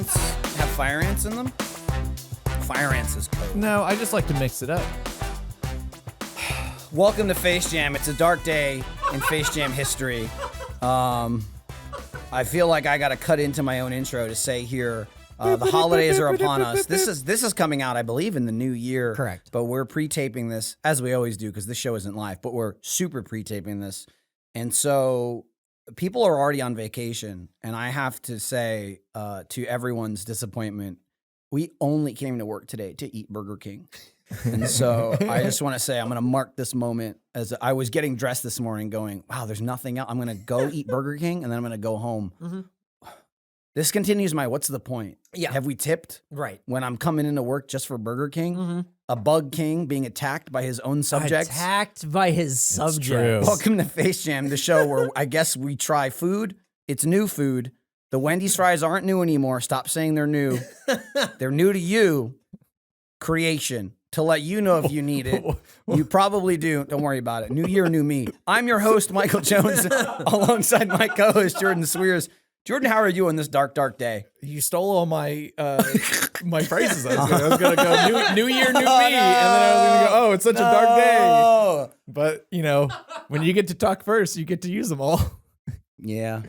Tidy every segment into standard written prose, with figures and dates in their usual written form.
ants have fire ants in them? Fire ants is code. No, I just like to mix it up. Welcome to Face Jam. It's a dark day in Face Jam history. I feel like I got to cut into my own intro to say here, the holidays are upon us. This is coming out, I believe, in the new year. Correct. But we're pre-taping this, as we always do, because this show isn't live, but we're super pre-taping this. And so people are already on vacation, and I have to say, to everyone's disappointment, we only came to work today to eat Burger King. And so I just want to say I'm going to mark this moment as I was getting dressed this morning going, wow, there's nothing else. I'm going to go eat Burger King, and then I'm going to go home. Mm-hmm. This continues my what's the point? Yeah. Have we tipped? Right. When I'm coming into work just for Burger King? Mm-hmm. A bug king being attacked by his own subjects? Attacked by his subjects. True. Welcome to Face Jam, the show where I guess we try food. It's new food. The Wendy's fries aren't new anymore. Stop saying they're new. They're new to you. Creation. To let you know if you need it. You probably do. Don't worry about it. New year, new me. I'm your host, Michael Jones, alongside my co-host, Jordan Cwierz. Jordan, how are you on this dark, dark day? You stole all my my phrases. I was gonna go new year, new me, and then I was gonna go, oh, it's such a dark day. But you know, when you get to talk first, you get to use them all. Yeah.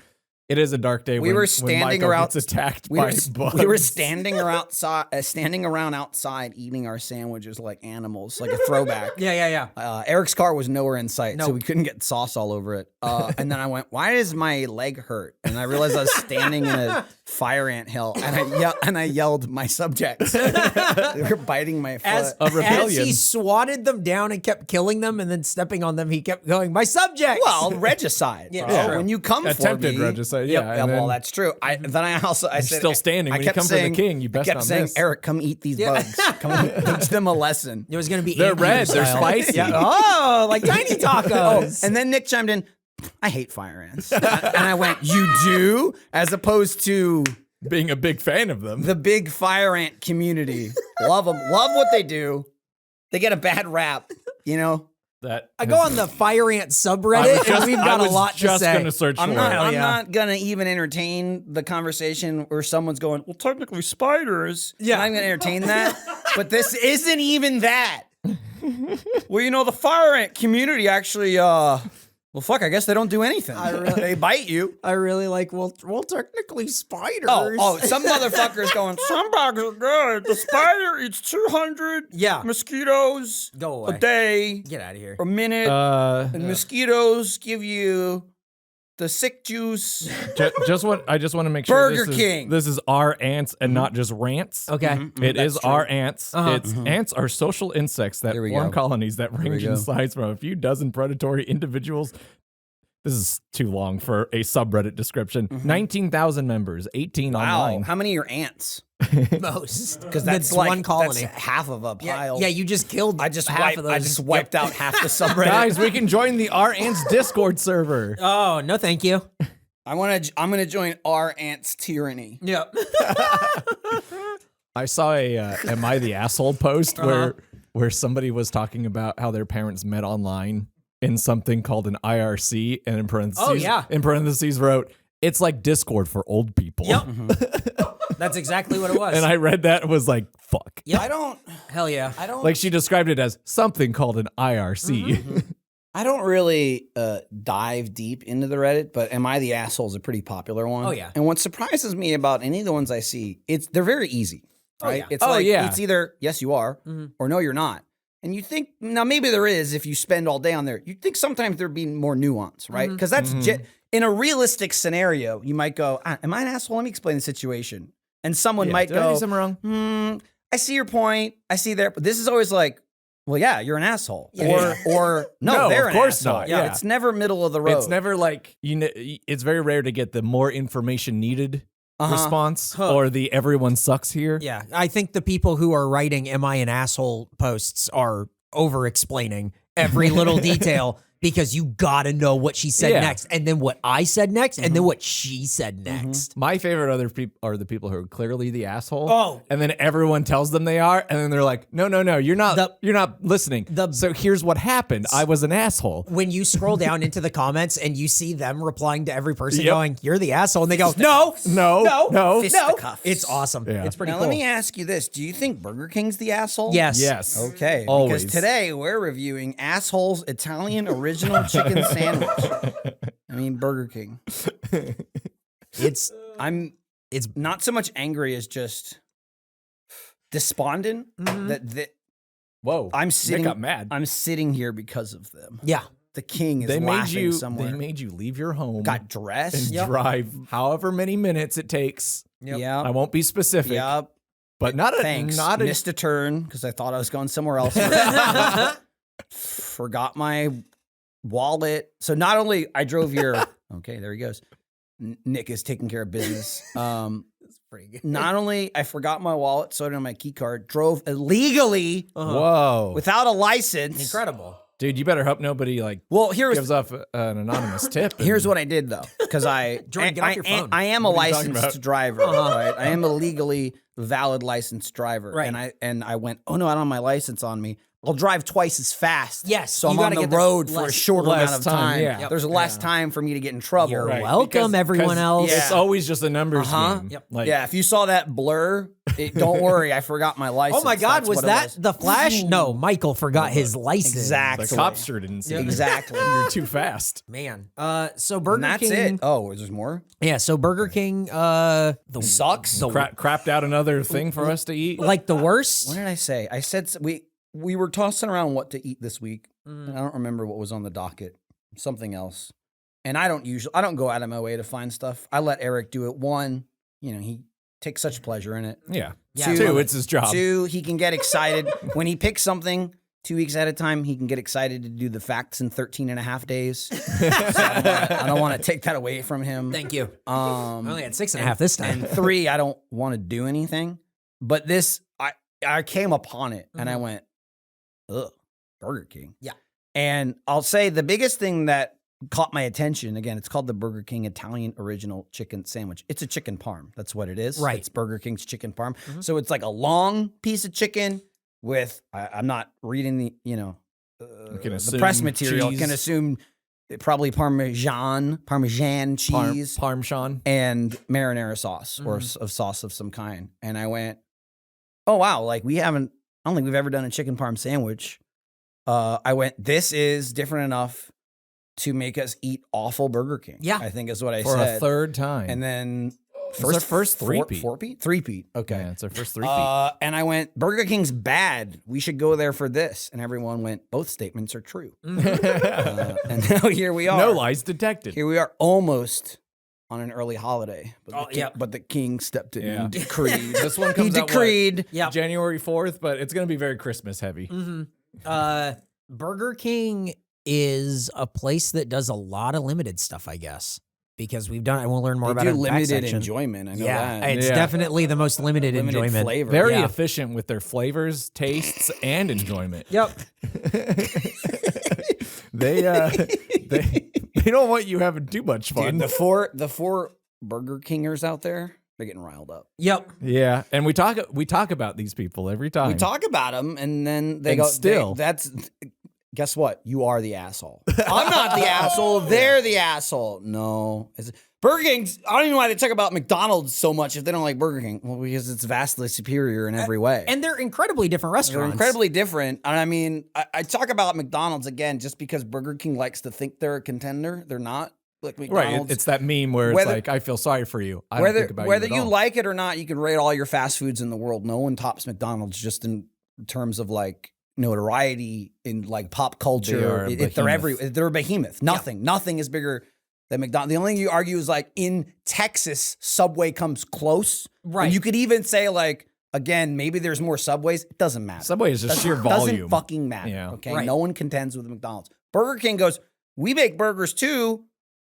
It is a dark day. We were standing when Michael around. gets attacked by bugs. We were standing around outside, eating our sandwiches like animals, like a throwback. Yeah. Eric's car was nowhere in sight, so Nope. we couldn't get sauce all over it. And then I went, "Why does my leg hurt?" And I realized I was standing in a fire ant hill, and I yelled my subjects. They were biting my foot. As he swatted them down and kept killing them and then stepping on them, he kept going, my subjects! Well, regicide. Yeah, bro. true. When you come Attempted for me, regicide, Yep, yeah, and well, then- that's true. I said, still standing. When you kept come for the king, you best I kept not saying, miss. Eric, come eat these bugs. Come teach them a lesson. It was going to be They're ant red. eater They're style. spicy. Yeah. Oh, like tiny tacos. And then Nick chimed in, I hate fire ants. And I went, you do? As opposed to Being a big fan of them. the big fire ant community. Love them. Love what they do. They get a bad rap, you know? I go on the fire ant subreddit, and we've got a lot to just say. gonna search I'm for not. it. I'm yeah. not gonna even entertain the conversation where someone's going, "Well, technically spiders." Yeah. I'm gonna entertain that, but this isn't even that. Well, you know, the fire ant community actually. Well, fuck. I guess they don't do anything. They bite you. I really like, well, technically spiders. Some motherfuckers going. Some bugs are good. The spider eats 200 mosquitoes Go away. a day, Get out of here. a minute, and mosquitoes give you the sick juice. I just want to make sure Burger King. This is our ants and not just rants. Okay. It is our ants. Uh-huh. Ants are social insects that Here we form go. colonies that range go. in size from a few dozen predatory individuals. This is too long for a subreddit description. 19,000 members, 18 online. How many are ants? Most. Because that's That's like one colony. That's half of a pile. Yeah, you just killed I just half of those. I just wiped out half the subreddit. Guys, we can join the Our Ants Discord server. Oh, no thank you. I'm gonna join our ants tyranny. Yep. I saw a "Am I the asshole?" post where somebody was talking about how their parents met online in something called an IRC, and in parentheses wrote, "It's like Discord for old people." Yep. That's exactly what it was. And I read that and was like, "Fuck." Yep. Hell yeah. Like she described it as something called an IRC. I don't really dive deep into the Reddit, but Am I the Asshole is a pretty popular one. Oh, yeah. And what surprises me about any of the ones I see, they're very easy, right? yeah. It's it's either yes you are or no you're not. And you think, now maybe there is if you spend all day on there. You'd think sometimes there'd be more nuance, right? Because that's in a realistic scenario, you might go, am I an asshole? Let me explain the situation. And someone might did I go, do something wrong? I see your point. I see there. But this is always like, well, yeah, you're an asshole. Yeah. Or no, No, they're of an course asshole. not. Yeah, Yeah. it's never middle of the road. It's never like, it's very rare to get the more information needed response or the everyone sucks here. Yeah, I think the people who are writing "Am I an asshole?" posts are over-explaining every little detail because you gotta know what she said next, and then what I said next, and then what she said next. My favorite other people are the people who are clearly the asshole. Oh. And then everyone tells them they are, and then they're like, no, you're not listening. So here's what happened. I was an asshole. When you scroll down into the comments and you see them replying to every person going, "You're the asshole," and they go, "No. Fisticuffs. It's awesome. Yeah. It's pretty Now, cool. let me ask you this. Do you think Burger King's the asshole? Yes. Okay. Always. Because today we're reviewing Asshole's Italian Original Chicken Sandwich. I mean, Burger King. It's It's not so much angry as just despondent that Whoa. I'm Nick sitting got mad. I'm sitting here because of them. yeah. The king is They laughing somewhere. They made you leave your home Got dressed. and drive however many minutes it takes. Yeah. I won't be specific. Yep. But not a Thanks. not a Missed a turn because I thought I was going somewhere else. Forgot my wallet. So not only I drove your okay, there he goes. Nick is taking care of business. It's pretty good. Not only I forgot my wallet, so I didn't have my key card, drove illegally Whoa. without a license. Incredible. Dude, you better hope nobody Well, gives off an anonymous tip. here's what I did though, because Jordan, get off your phone. I am a What are you talking licensed about? driver. Right? I am a legally valid licensed driver. Right. And I went, oh no, I don't have my license on me. I'll drive twice as fast. Yes, So you I'm on gotta the get the road for a less- shorter less amount of time, time. yeah. Yep. There's less time for me to get in trouble. You're Right. welcome, everyone else. Yeah. It's always just a numbers game. Yep. Like, Yeah, if you saw that blur, don't worry, I forgot my license. Oh my God, That's was what it that the Flash? No, Michael forgot his license. Exactly. the cops sure didn't see it. Exactly. You're too fast. Man. So Burger And that's King. it. Oh, is there more? Yeah, so Burger King the Sucks. Crapped out another thing for us to eat. like the worst. What did I say? I said we were tossing around what to eat this week. And I don't remember what was on the docket. Something else. And I don't go out of my way to find stuff. I let Eric do it. One, he takes such pleasure in it. Yeah. Yeah, Two, it's his job. Two, he can get excited when he picks something 2 weeks at a time. He can get excited to do the facts in 13 and a half days. So I don't want to take that away from him. Thank you. I only had 6.5 this time. And three, I don't want to do anything. But this, I came upon it and I went, ugh, Burger King. Yeah. And I'll say the biggest thing that caught my attention, again, it's called the Burger King Italian Original Chicken Sandwich. It's a chicken parm. That's what it is. Right. It's Burger King's chicken parm. So it's like a long piece of chicken with, I'm not reading the, can the assume press material. cheese. Can assume probably Parmesan cheese Parmesan. and marinara sauce or of sauce of some kind. And I went, oh, wow. Like I don't think we've ever done a chicken parm sandwich. I went, this is different enough to make us eat awful Burger King. Yeah. I think is what I For said. a third time. And then our first three-peat. Three-peat. Okay. Yeah, it's our first three-peat. And I went, Burger King's bad. We should go there for this. And everyone went, both statements are true. And now here we are. No lies detected. Here we are almost on an early holiday. But, Oh, but the king stepped in Yeah. and decreed. This one He comes out, decreed. Yeah. January 4th, but it's going to be very Christmas heavy. Burger King is a place that does a lot of limited stuff, I guess, because we'll learn more They about do it in the back limited section. enjoyment. I know Yeah, that. it's Yeah. definitely the most limited enjoyment. flavor. Very Yeah. efficient with their flavors, tastes, and enjoyment. Yep. They don't want you having too much fun. Dude, the four Burger Kingers out there, they're getting riled up. Yep. Yeah, and we talk about these people every time. We talk about them, and then they And go. still. Guess what? You are the asshole. I'm not the asshole. They're the asshole. No, Burger King's. I don't even know why they talk about McDonald's so much if they don't like Burger King. Well, because it's vastly superior in every way. And they're incredibly different They're restaurants. incredibly different. And I mean, I talk about McDonald's again just because Burger King likes to think they're a contender. They're not. Like Right, McDonald's. it's that meme where Whether- it's like, I feel sorry for you. I don't think about whether you, at you all. like it or not, you can rate all your fast foods in the world. No one tops McDonald's just in terms of like notoriety in like pop culture. They are a They're a behemoth. Nothing is bigger than McDonald's. The only thing you argue is like in Texas, Subway comes close. Right. And you could even say like, again, maybe there's more Subways. It doesn't matter. Subway is just sheer Doesn't volume. fucking matter. Yeah. Okay. Right. No one contends with McDonald's. Burger King goes, we make burgers too.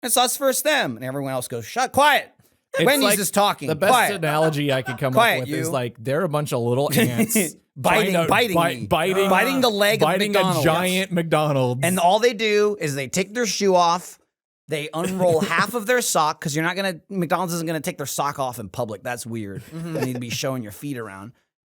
It's us versus them. And everyone else goes, shut quiet. Wendy's is talking. The best Quiet. analogy I could come Quiet, up with you. is like they're a bunch of little ants biting trying to- me. biting the leg of biting McDonald's. a giant McDonald's. And all they do is they take their shoe off. They unroll half of their sock because McDonald's isn't gonna take their sock off in public. That's weird. You need to be showing your feet around.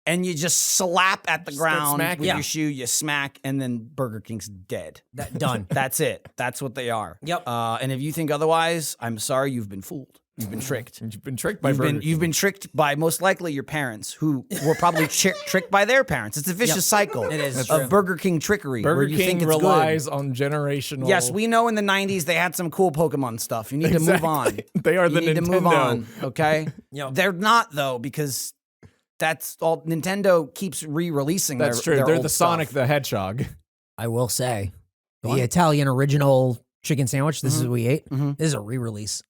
And you just slap at the ground with your shoe, you smack, and then Burger King's dead. Done. That's it. That's what they are. Yep. And if you think otherwise, I'm sorry, you've been fooled. You've been tricked. You've been tricked by Burger King. You've been tricked by most likely your parents, who were probably tricked by their parents. It's a vicious cycle of Burger King trickery. Burger where you King think it's relies good. on generational. Yes, we know in the 90s they had some cool Pokemon stuff. You need to move on. They are the You need Nintendo. to move on, okay? Yep. They're not, though, because that's all. Nintendo keeps re-releasing That's their true. They're old the Sonic stuff. the Hedgehog. I will say, the Italian original chicken sandwich, this is what we ate, this is a re-release.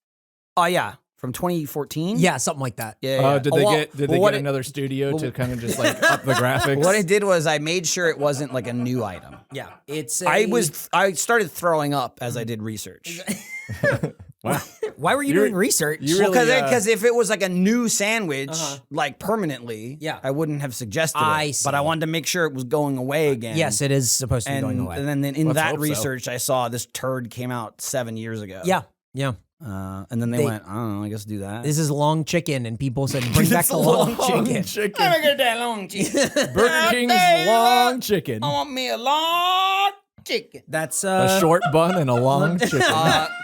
Oh, yeah. From 2014? Yeah, something like that. Yeah. Did they get another studio to kind of just like up the graphics? What I did was I made sure it wasn't like a new item. Yeah. It's I started throwing up as I did research. Wow. Why were you doing research? Because if it was like a new sandwich, like permanently, Yeah. I wouldn't have suggested it. I see. But I wanted to make sure it was going away again. Yes, it is supposed to be going away. And then in Let's that hope so. research, I saw this turd came out 7 years ago. Yeah. Yeah. And then they went, I don't know, I guess do that. This is long chicken, and people said, bring back the long chicken. Let me get that long chicken. Burger King's long chicken. I want me a long chicken. That's A short bun and a long chicken.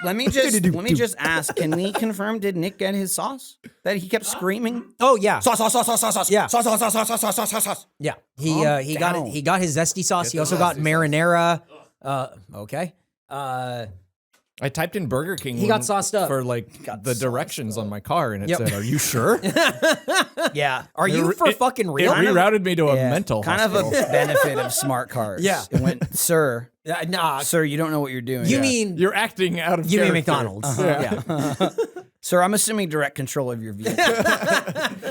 Let me just ask, can we confirm, did Nick get his sauce? That he kept screaming? Oh yeah. Sauce. Yeah. Sauce. Yeah. He got it. He got his zesty sauce. He also got marinara. Okay. I typed in Burger King. He got sauced up. for like the directions on my car, and it said, "Are you sure?" Yeah. Are you for fucking It real? rerouted me to a mental kind hospital. of a benefit of smart cars. Yeah. It went, sir, Nah. sir, you don't know what you're doing. You mean You're acting out of you mean character. McDonald's? Yeah. Sir, I'm assuming direct control of your vehicle.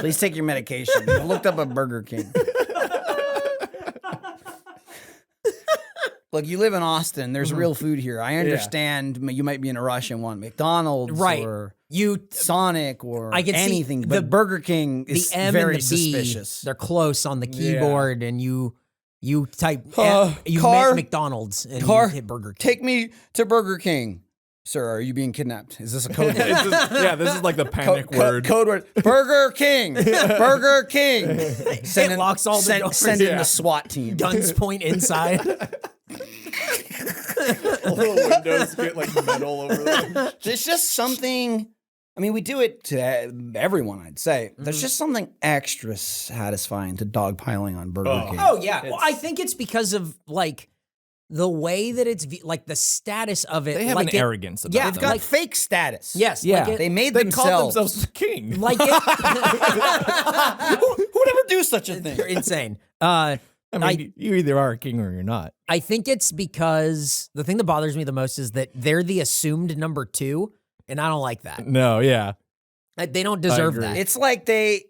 Please take your medication. I looked up a Burger King. Look, you live in Austin. There's real food here. I understand you might be in a rush and want McDonald's or Sonic or I can see anything, the- but Burger King is the M very and the B, suspicious. they're close on the keyboard, and you type you car- make McDonald's and car- you hit Burger King. Take me to Burger King. Sir, are you being kidnapped? Is this a code word? This is like the panic word. Code word. Burger King. Burger King. It locks all the doors. Send in the SWAT team. Guns point inside. All the windows get like metal over them. There's just something. I mean, we do it to everyone, I'd say. There's just something extra satisfying to dogpiling on Burger King. Oh yeah, well, I think it's because of like the way that it's like the status of it. They have like an arrogance about yeah, them. They've got like- fake status. Yes, Yeah. like it, They made They called themselves. themselves king. like it, Who would ever do such a thing? they're insane. I mean, you either are a king or you're not. I think it's because the thing that bothers me the most is that they're the assumed number 2, and I don't like that. No, yeah. They don't deserve agree. that. It's like they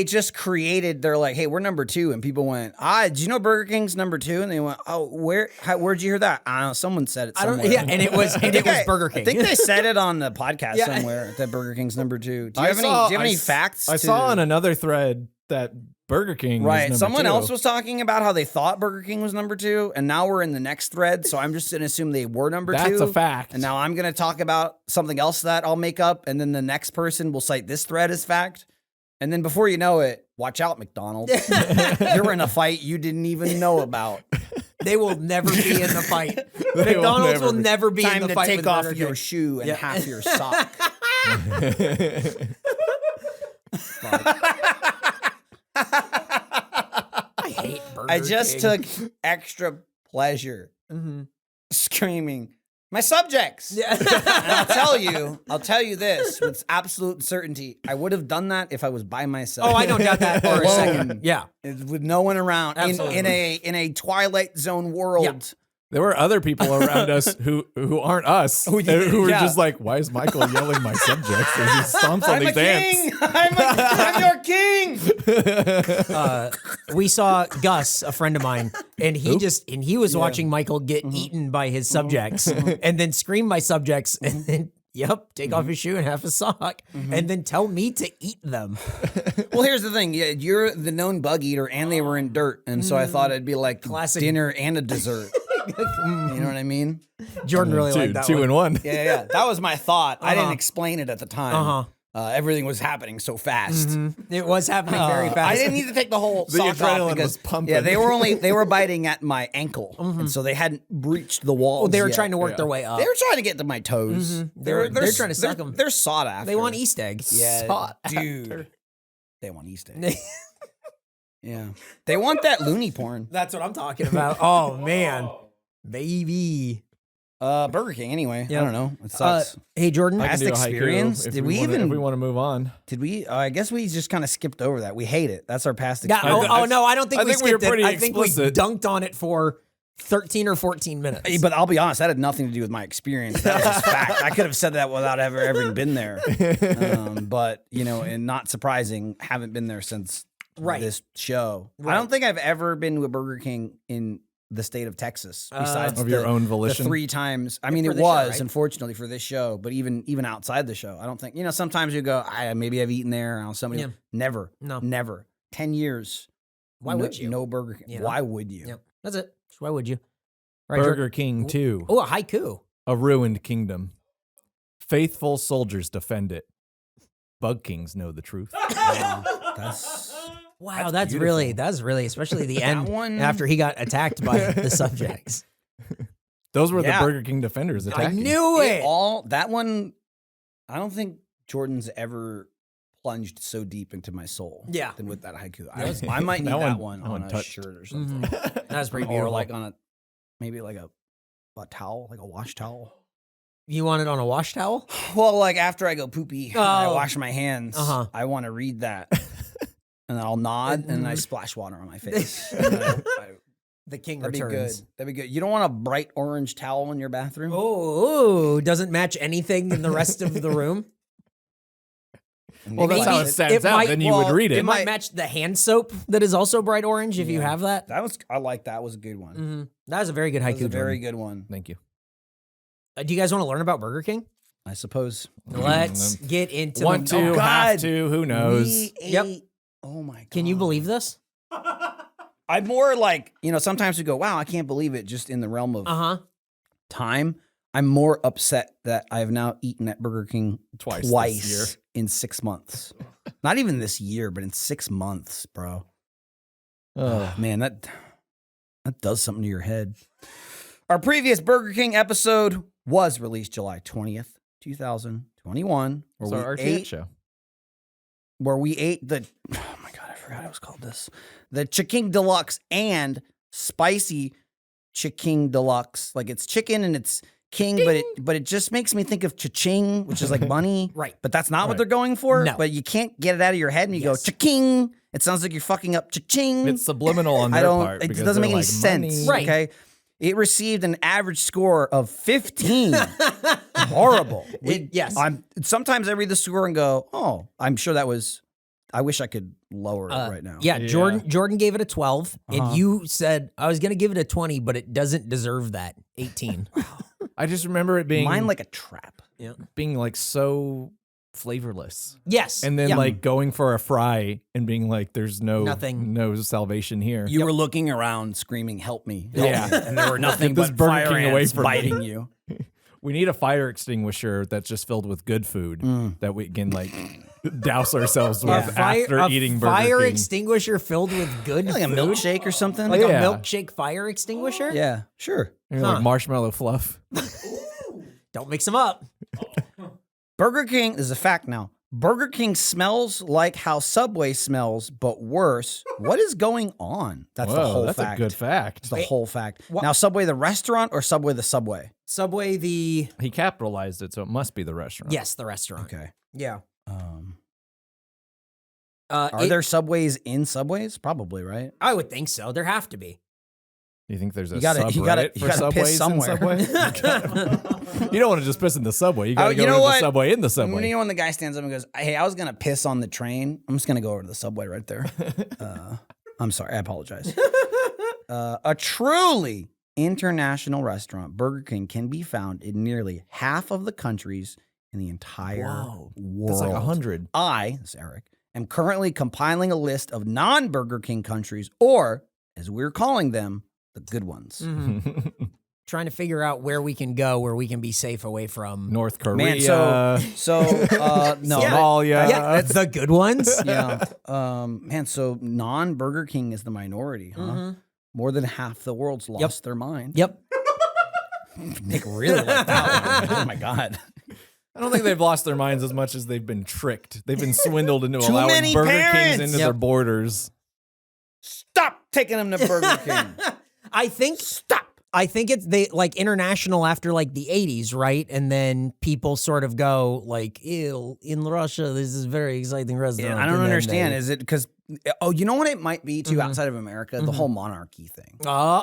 just created. They're like, hey, we're number 2, and people went, did you know Burger King's number 2? And they went, oh, where'd you hear that? I don't know. Someone said it somewhere. Yeah, and it was Burger King. I think they said it on the podcast somewhere that Burger King's number 2. Do you have any facts? I saw on another thread that Burger King was Right. number Someone 2. else was talking about how they thought Burger King was number 2, and now we're in the next thread, so I'm just going to assume they were number 2. That's a fact. And now I'm going to talk about something else that I'll make up, and then the next person will cite this thread as fact. And then before you know it, watch out, McDonald's. You're in a fight you didn't even know about. They will never be in the fight. They McDonald's will be. never be Time in the to fight take with off Burger your King. shoe and half your sock. I hate Burger I just King. took extra pleasure screaming, my subjects. Yeah. And I'll tell you this with absolute certainty. I would have done that if I was by myself. Oh, I don't doubt that for a Alone. second. Yeah. With no one around Absolutely. in a Twilight Zone world. Yeah. There were other people around us who aren't us, who were yeah. just like, why is Michael yelling my subjects as he stomps on I'm a these king. ants? I'm your king. We saw Gus, a friend of mine, and he was watching Michael get eaten by his subjects and then scream my subjects and then Yep. Take off your shoe and half a sock, and then tell me to eat them. Well, here's the thing. Yeah, you're the known bug eater, and they were in dirt, and so I thought it'd be like Classic. dinner and a dessert. You know what I mean? Jordan really liked that two one. in one. Yeah. That was my thought. I didn't explain it at the time. Everything was happening so fast. It was happening very fast. I didn't need to take the whole sock off adrenaline because was pumping. yeah, they were biting at my ankle, and so they hadn't breached the walls. Well, they were yet. trying to work their way up. They were trying to get to my toes. They're trying to suck them. They're sought after. They want East eggs. Yeah, Sought dude. after. They want East eggs. Yeah, they want that loony porn. That's what I'm talking about. Oh man, baby. Burger King. Anyway, Yep. I don't know. It sucks. Hey Jordan. I can Past do a haiku experience? if Did we wanna- even- If we want to move on. Did we? I guess we just kind of skipped over that. We hate it. That's our past Yeah, experience. no, I don't think I we think we were skipped it. pretty I think we explicit. dunked on it for 13 or 14 minutes. But I'll be honest, that had nothing to do with my experience. That was fact. I could have said that without ever having been there. But, and not surprising, haven't been there since this show. Right. I don't think I've ever been to a Burger King in the state of Texas besides Of your own volition? the 3 times. I mean, For it the show, was, right? unfortunately, for this show, but even outside the show, I don't think, sometimes you go, maybe I've eaten there. Somebody, Yeah. never, No. never. 10 years. Why would you? No Burger King. You know? Why would you? Yep. That's it. Why would you? Right, Burger King 2. Oh, a haiku. A ruined kingdom. Faithful soldiers defend it. Bug kings know the truth. Wow, that's really, especially the end one- after he got attacked by the subjects. Those were Yeah. the Burger King defenders I attacking. knew it. That one, I don't think Jordan's ever plunged so deep into my soul. Yeah. Than with that haiku. I might need That that one- one that one on a touched. shirt or something. That was pretty Or beautiful. like on maybe like a towel, like a wash towel. You want it on a wash towel? Well, like after I go poopy, and I Oh. wash my hands. I want to read that. And I'll nod and then I splash water on my face. And then The king that'd returns. be good. That'd be good. You don't want a bright orange towel in your bathroom? Oh, doesn't match anything in the rest of the room. Well, that's how it Maybe stands out. might- Then you would read It it. might match the hand soap that is also bright orange if you have that. I like that. Was a good one. That was a very good That haiku. was a very Jordan. good one. Thank you. Do you guys want to learn about Burger King? I suppose. Let's get into Want the. to, Oh, God. have to, who knows? We Yep. ate- Oh my god. Can you believe this? I'm more like, sometimes we go, wow, I can't believe it just in the realm of time. I'm more upset that I've now eaten at Burger King Twice this year. in 6 months. Not even this year, but in 6 months, bro. Oh, Man, that does something to your head. Our previous Burger King episode was released July 20th, 2021. it's our RTX show. Where we ate oh my God, I forgot it was called this. The Chicken Deluxe and Spicy Chicken Deluxe. Like it's chicken and it's king, but it just makes me think of cha-ching, which is like money. Right. But that's not what Right. they're going for. No. But you can't get it out of your head and you go cha-ching. It sounds like you're fucking up cha-ching. It's subliminal on their part. It because doesn't make they're any like, sense. money. Right. Okay. It received an average score of 15. Horrible. Yes. Sometimes I read the score and go, oh, I'm sure that was. I wish I could lower it right now. Yeah, Yeah. Jordan gave it a 12, and you said I was going to give it a 20, but it doesn't deserve that 18. I just remember it being Mine like a trap. being like so flavorless. Yes. And then yeah. like going for a fry and being like, there's Nothing. no salvation here. You were looking around screaming, help me. Help Yeah. me. And there were nothing Get this but Burger fire King away ants from me. biting you. We need a fire extinguisher that's just filled with good food that we can like douse ourselves with after eating Burger fire King. extinguisher filled with good Like a food? milkshake or something? Like Yeah. a milkshake fire extinguisher? Yeah, sure. Maybe like marshmallow fluff. Don't mix them up. Burger King, this is a fact now. Burger King smells like how Subway smells, but worse. What is going on? That's the Whoa, whole that's fact. a good fact. That's the whole fact. Now, Subway the restaurant or Subway the Subway? Subway the... He capitalized it, so it must be the restaurant. Yes, the restaurant. Okay. Yeah. Are there Subways in Subways? Probably, right? I would think so. There have to be. You think there's a You gotta subreddit for piss Subways in somewhere. Subway? You don't want to just piss in the Subway. You got to go you know to the what? Subway in the Subway. You know when the guy stands up and goes, hey, I was going to piss on the train. I'm just going to go over to the Subway right there. I'm sorry. I apologize. A truly international restaurant, Burger King, can be found in nearly half of the countries in the entire world. That's like 100. This is Eric, am currently compiling a list of non-Burger King countries, or as we're calling them, the good ones. Trying to figure out where we can go, where we can be safe away from North Korea. Man, no. Somalia. Yeah, that's the good ones. Yeah. Man, so non-Burger King is the minority, huh? More than half the world's lost their mind. Yep. Nick really like that one. Oh my God. I don't think they've lost their minds as much as they've been tricked. They've been swindled into Too allowing many Burger parents. Kings into their borders. Stop taking them to Burger King. I think it's they like international after like the 80s, right? And then people sort of go like, ew, in Russia, this is a very exciting restaurant. Yeah, I don't understand. Is it because, you know what it might be too outside of America? The whole monarchy thing. You know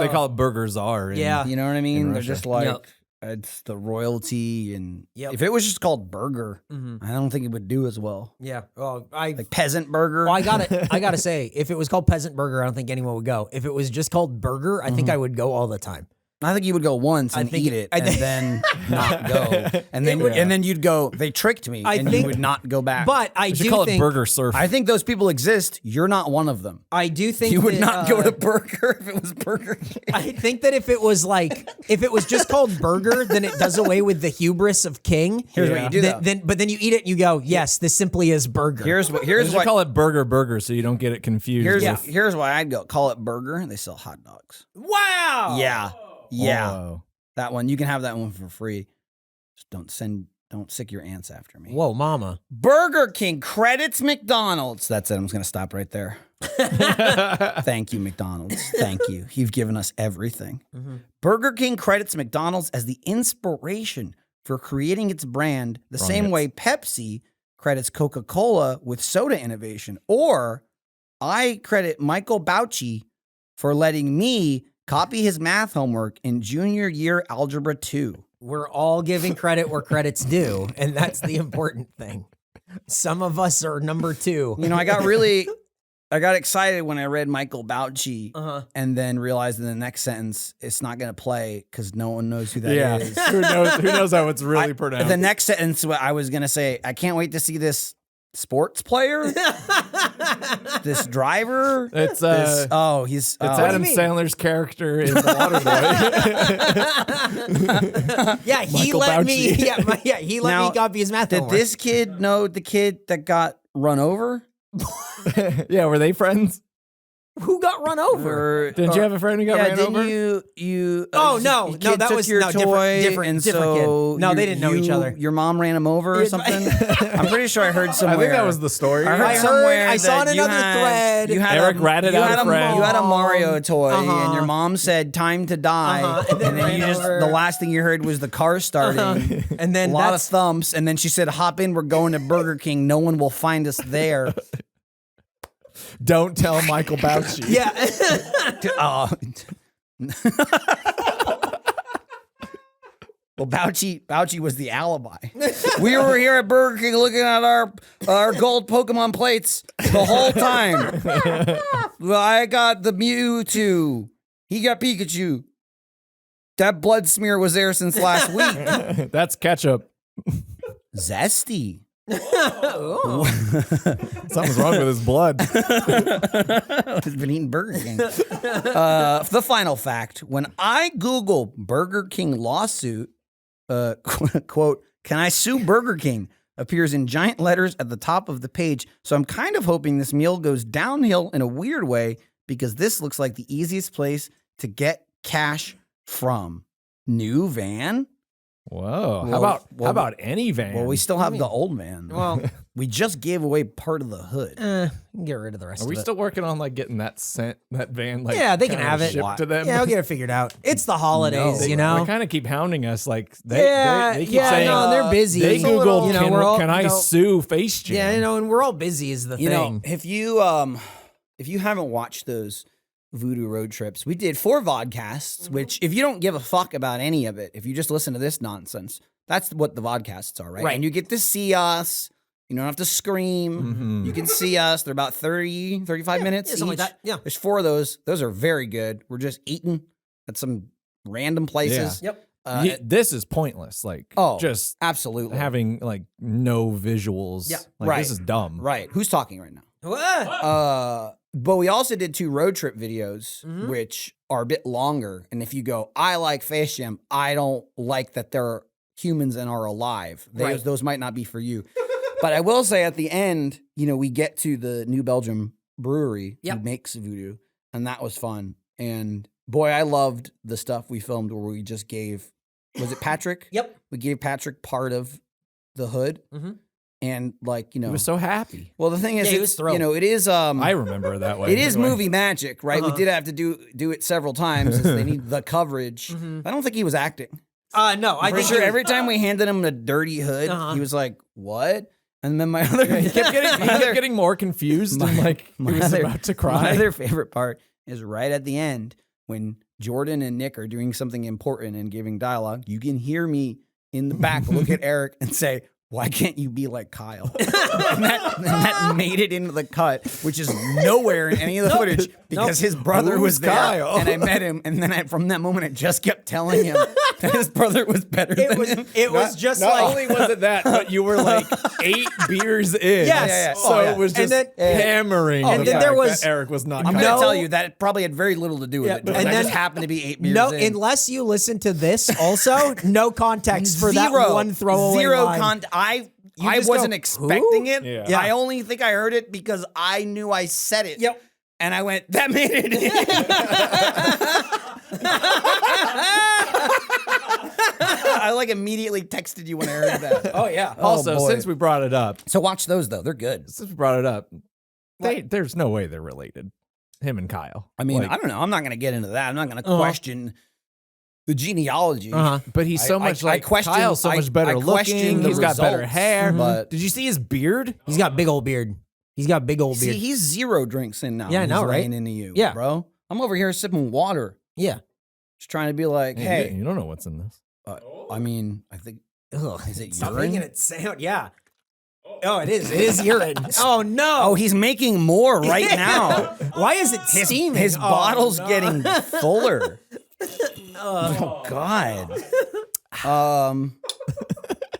They call it Burger Czar. Yeah. You know what I mean? They're Russia. just like, it's the royalty. And if it was just called burger, I don't think it would do as well. Yeah. Well, Like peasant burger. Well, I gotta say, if it was called peasant burger, I don't think anyone would go. If it was just called burger, I think I would go all the time. I think you would go once and eat it and then not go. And then you'd go, they tricked me, and you would not go back. But I They should do call think, it Burger Surf. I think those people exist. You're not one of them. I do think You would that, not go to Burger if it was Burger King. I think that if it was just called burger, then it does away with the hubris of king. Here's what you do, though. But then you eat it and you go, yes, this simply is burger. Here's They should why. call it Burger so you don't get it confused. Here's why I'd go. Call it burger, and they sell hot dogs. Wow. Yeah. Yeah. Whoa. That one. You can have that one for free. Just don't sick your ants after me. Whoa, mama. Burger King credits McDonald's. That's it. I'm just going to stop right there. Thank you, McDonald's. Thank you. You've given us everything. Burger King credits McDonald's as the inspiration for creating its brand the same way Pepsi credits Coca-Cola with soda innovation. Or I credit Michael Bauchi for letting me copy his math homework in junior year algebra 2. We're all giving credit where credit's due, and that's the important thing. Some of us are number 2. You know, I got excited when I read Michael Bauchi and then realized in the next sentence it's not going to play because no one knows who that is. Who knows how it's really pronounced? The next sentence I was going to say, I can't wait to see this sports player, this driver. It's he's Adam Sandler's character in The Waterboy. Yeah, he Michael let Bauchi. me. He let me copy his math Did homework. this kid know the kid that got run over? Yeah, were they friends? Who got run over? Didn't you have a friend who got ran over? You Oh, no, your no, kid that took was- your no, toy, different and kid. so No, they didn't know each other. Your mom ran him over or something. I'm pretty sure I heard I somewhere. think that was the story. I heard somewhere. I saw that in you another had- thread. You had Eric ratted out a friend. You had a Mario toy, and Uh-huh. your mom said "time to die," And then then you ran just over. the last thing you heard was the car starting. And then A lot of that's thumps, and then she said, "Hop in, we're going to Burger King. No one will find us there." Don't tell Michael Bauchi. yeah. Well, Bauchi was the alibi. We were here at Burger King looking at our gold Pokemon plates the whole time. Well, I got the Mewtwo. He got Pikachu. That blood smear was there since last week. That's ketchup. Zesty. Something's wrong with his blood. He's been eating Burger King. The final fact: when I Google Burger King lawsuit, quote, "Can I sue Burger King?" appears in giant letters at the top of the page. So I'm kind of hoping this meal goes downhill in a weird way because this looks like the easiest place to get cash from. New van. Whoa. Well, how about any van? Well, we still have the old van. Well, We just gave away part of the hood. get rid of the rest Are of we it. still working on like getting that van? Like, Yeah, they can kind of have it. shipped to them. Yeah, I'll get it figured out. It's the holidays, No. you know? They kind of keep hounding us. Like they keep saying no, they're busy. they It's a little, Googled, we're all, can I sue Face Jam? Yeah, and we're all busy is the You thing. know, if you haven't watched those Voodoo road trips, we did 4 vodcasts, which if you don't give a fuck about any of it, if you just listen to this nonsense, that's what the vodcasts are, right? Right. And you get to see us. You don't have to scream. Mhm. You can see us. They're about 30, 35 minutes something each. like that. Yeah. There's 4 of those. Those are very good. We're just eating at some random places. Yep. This is pointless. Like, just absolutely having like no visuals. Yeah, like, this is dumb. Right. Who's talking right now? But we also did 2 road trip videos, which are a bit longer. And if you go, I like Face Jam, I don't like that they're humans and are alive. Those might not be for you. But I will say at the end, we get to the New Belgium brewery who makes voodoo, and that was fun. And boy, I loved the stuff we filmed where we just gave, was it Patrick? Yep. We gave Patrick part of the hood. And like, he was so happy. Well, the thing is, he was thrilled. it is. I remember it that way. It is movie magic, right? We did have to do it several times as they need the coverage. I don't think he was acting. No, I think sure every time we handed him a dirty hood, he was like, "What?" And then my other he kept getting more confused and like he was about to cry. My other favorite part is right at the end when Jordan and Nick are doing something important and giving dialogue. You can hear me in the back look at Eric and say, why can't you be like Kyle? and that made it into the cut, which is nowhere in any of the footage because his brother was there. Kyle? And I met him. And then from that moment, I just kept telling him that his brother was better than him. It was just not like... only was it that, but you were like 8 beers in. Yes. So it was just hammering and the then fact there was, that Eric was not I'm Kyle. going to tell you that it probably had very little to do with it. Because I just happened to be 8 beers in. Unless you listen to this also, no context for that one throwaway line. I wasn't expecting it. Yeah. I only think I heard it because I knew I said it. Yep. And I went, that made it in. I like immediately texted you when I heard that. Oh, yeah. Also, boy. since we brought it up, So watch those though. They're good. since we brought it up, there's no way they're related. Him and Kyle. I mean, Like, I don't know. I'm not going to get into that. I'm not going to question the genealogy. but he's so much I question- Kyle's so much better I question looking. the He's got better results, hair. but- Did you see his beard? He's got big old beard. He's got big old beard. See, he's 0 drinks in now. Yeah, I know, He's right? laying into you, Yeah. bro. I'm over here sipping water. Yeah. Just trying to be like, hey. You don't know what's in this. I mean, I think, Ugh. is it Stop urine? making it sound. Yeah. Oh, it is. It is urine. Oh, no. Oh, he's making more right now. Why is it steaming? His bottle's no. getting fuller. Oh God.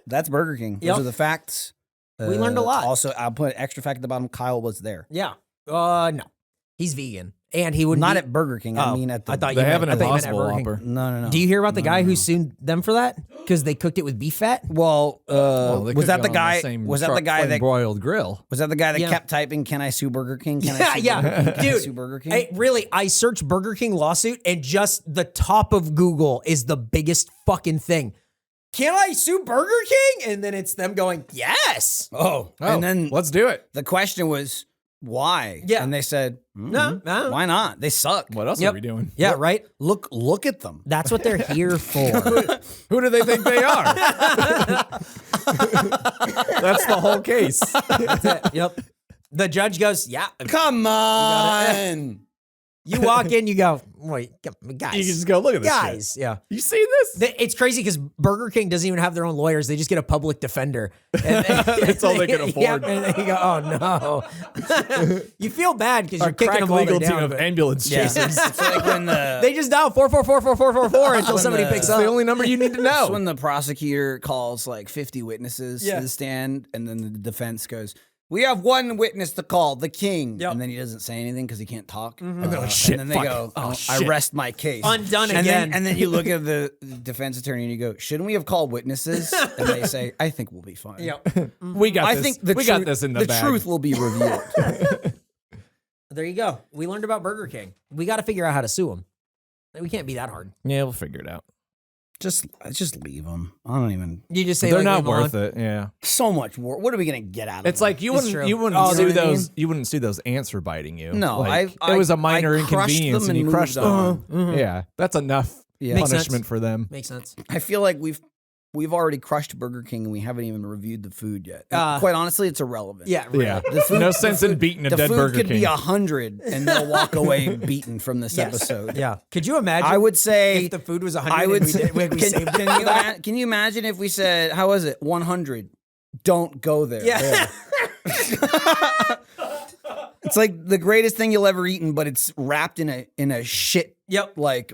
That's Burger King. Those Yep. are the facts. We learned a lot. Also, I'll put an extra fact at the bottom. Kyle was there. Yeah. No. He's vegan. And he would Not at Burger King. I mean at the. I thought They you have meant, an I thought you meant at Impossible Burger King. Whopper. No. Do you hear about the guy who sued them for that? Because they cooked it with beef fat? Well, They was could that go the on guy? same Was that the truck guy flame that? broiled grill? Was that the guy that Yeah. kept typing, "Can I sue Burger King? Can I sue Yeah, Burger King? Can I dude. sue Burger King?" Really, I searched Burger King lawsuit and just the top of Google is the biggest fucking thing. Can I sue Burger King? And then it's them going, yes. Oh, and then let's do it. the question was why? Yeah. and they said, No. why not? They suck. What else Yep. are we doing? Yeah, right? Look at them. That's what they're here for. Who do they think they are? That's the whole case. Yep. The judge goes, yeah. Come on. You walk in, you go, wait, guys. You can just go, look at this guys. Yeah. You see this? It's crazy because Burger King doesn't even have their own lawyers. They just get a public defender. And That's all they can afford. Yeah, and then you go, oh no. You feel bad because you're kicking Crack them all legal team down. of ambulance chasers. It's like when the They just dial 4444444 until somebody picks It's up. the only number you need to know. It's when the prosecutor calls like 50 witnesses Yeah. to the stand, and then the defense goes, "We have one witness to call, the king," Yep. and then he doesn't say anything because he can't talk. And they're like, shit, and then they fuck. go, Oh, I shit. rest my case. Undone and again. and then you look at the defense attorney and you go, "Shouldn't we have called witnesses?" And they say, "I think we'll be fine." Yep. We got I this. think we got this in the bag. truth will be revealed. There you go. We learned about Burger King. We got to figure out how to sue them. We can't be that hard. Yeah, we'll figure it out. just leave them. I don't even. You just say They're like, not leave 'em worth alone. it. Yeah. So much more. What are we gonna get out of It's them? like you It's wouldn't true. you wouldn't Oh, sue you know what I those you wouldn't sue those ants for biting you. No, Like, I- it was a minor I crushed inconvenience them and you and crushed moved them. on. Yeah, that's enough Yeah. Makes punishment sense. for them. Makes sense. I feel like we've already crushed Burger King and we haven't even reviewed the food yet. Uh, Quite honestly, it's irrelevant. Yeah. Really. Yeah, The food- no the sense food- in beating a the dead food Burger could King. be 100 and they'll walk away beaten from this Yes. episode. Yeah. Could you imagine? I would say if the food was 100, I would. and we saved it. Can you imagine if we said, how was it? 100. Don't go there. Yeah. It's like the greatest thing you'll ever eaten, but it's wrapped in a shit Yep. like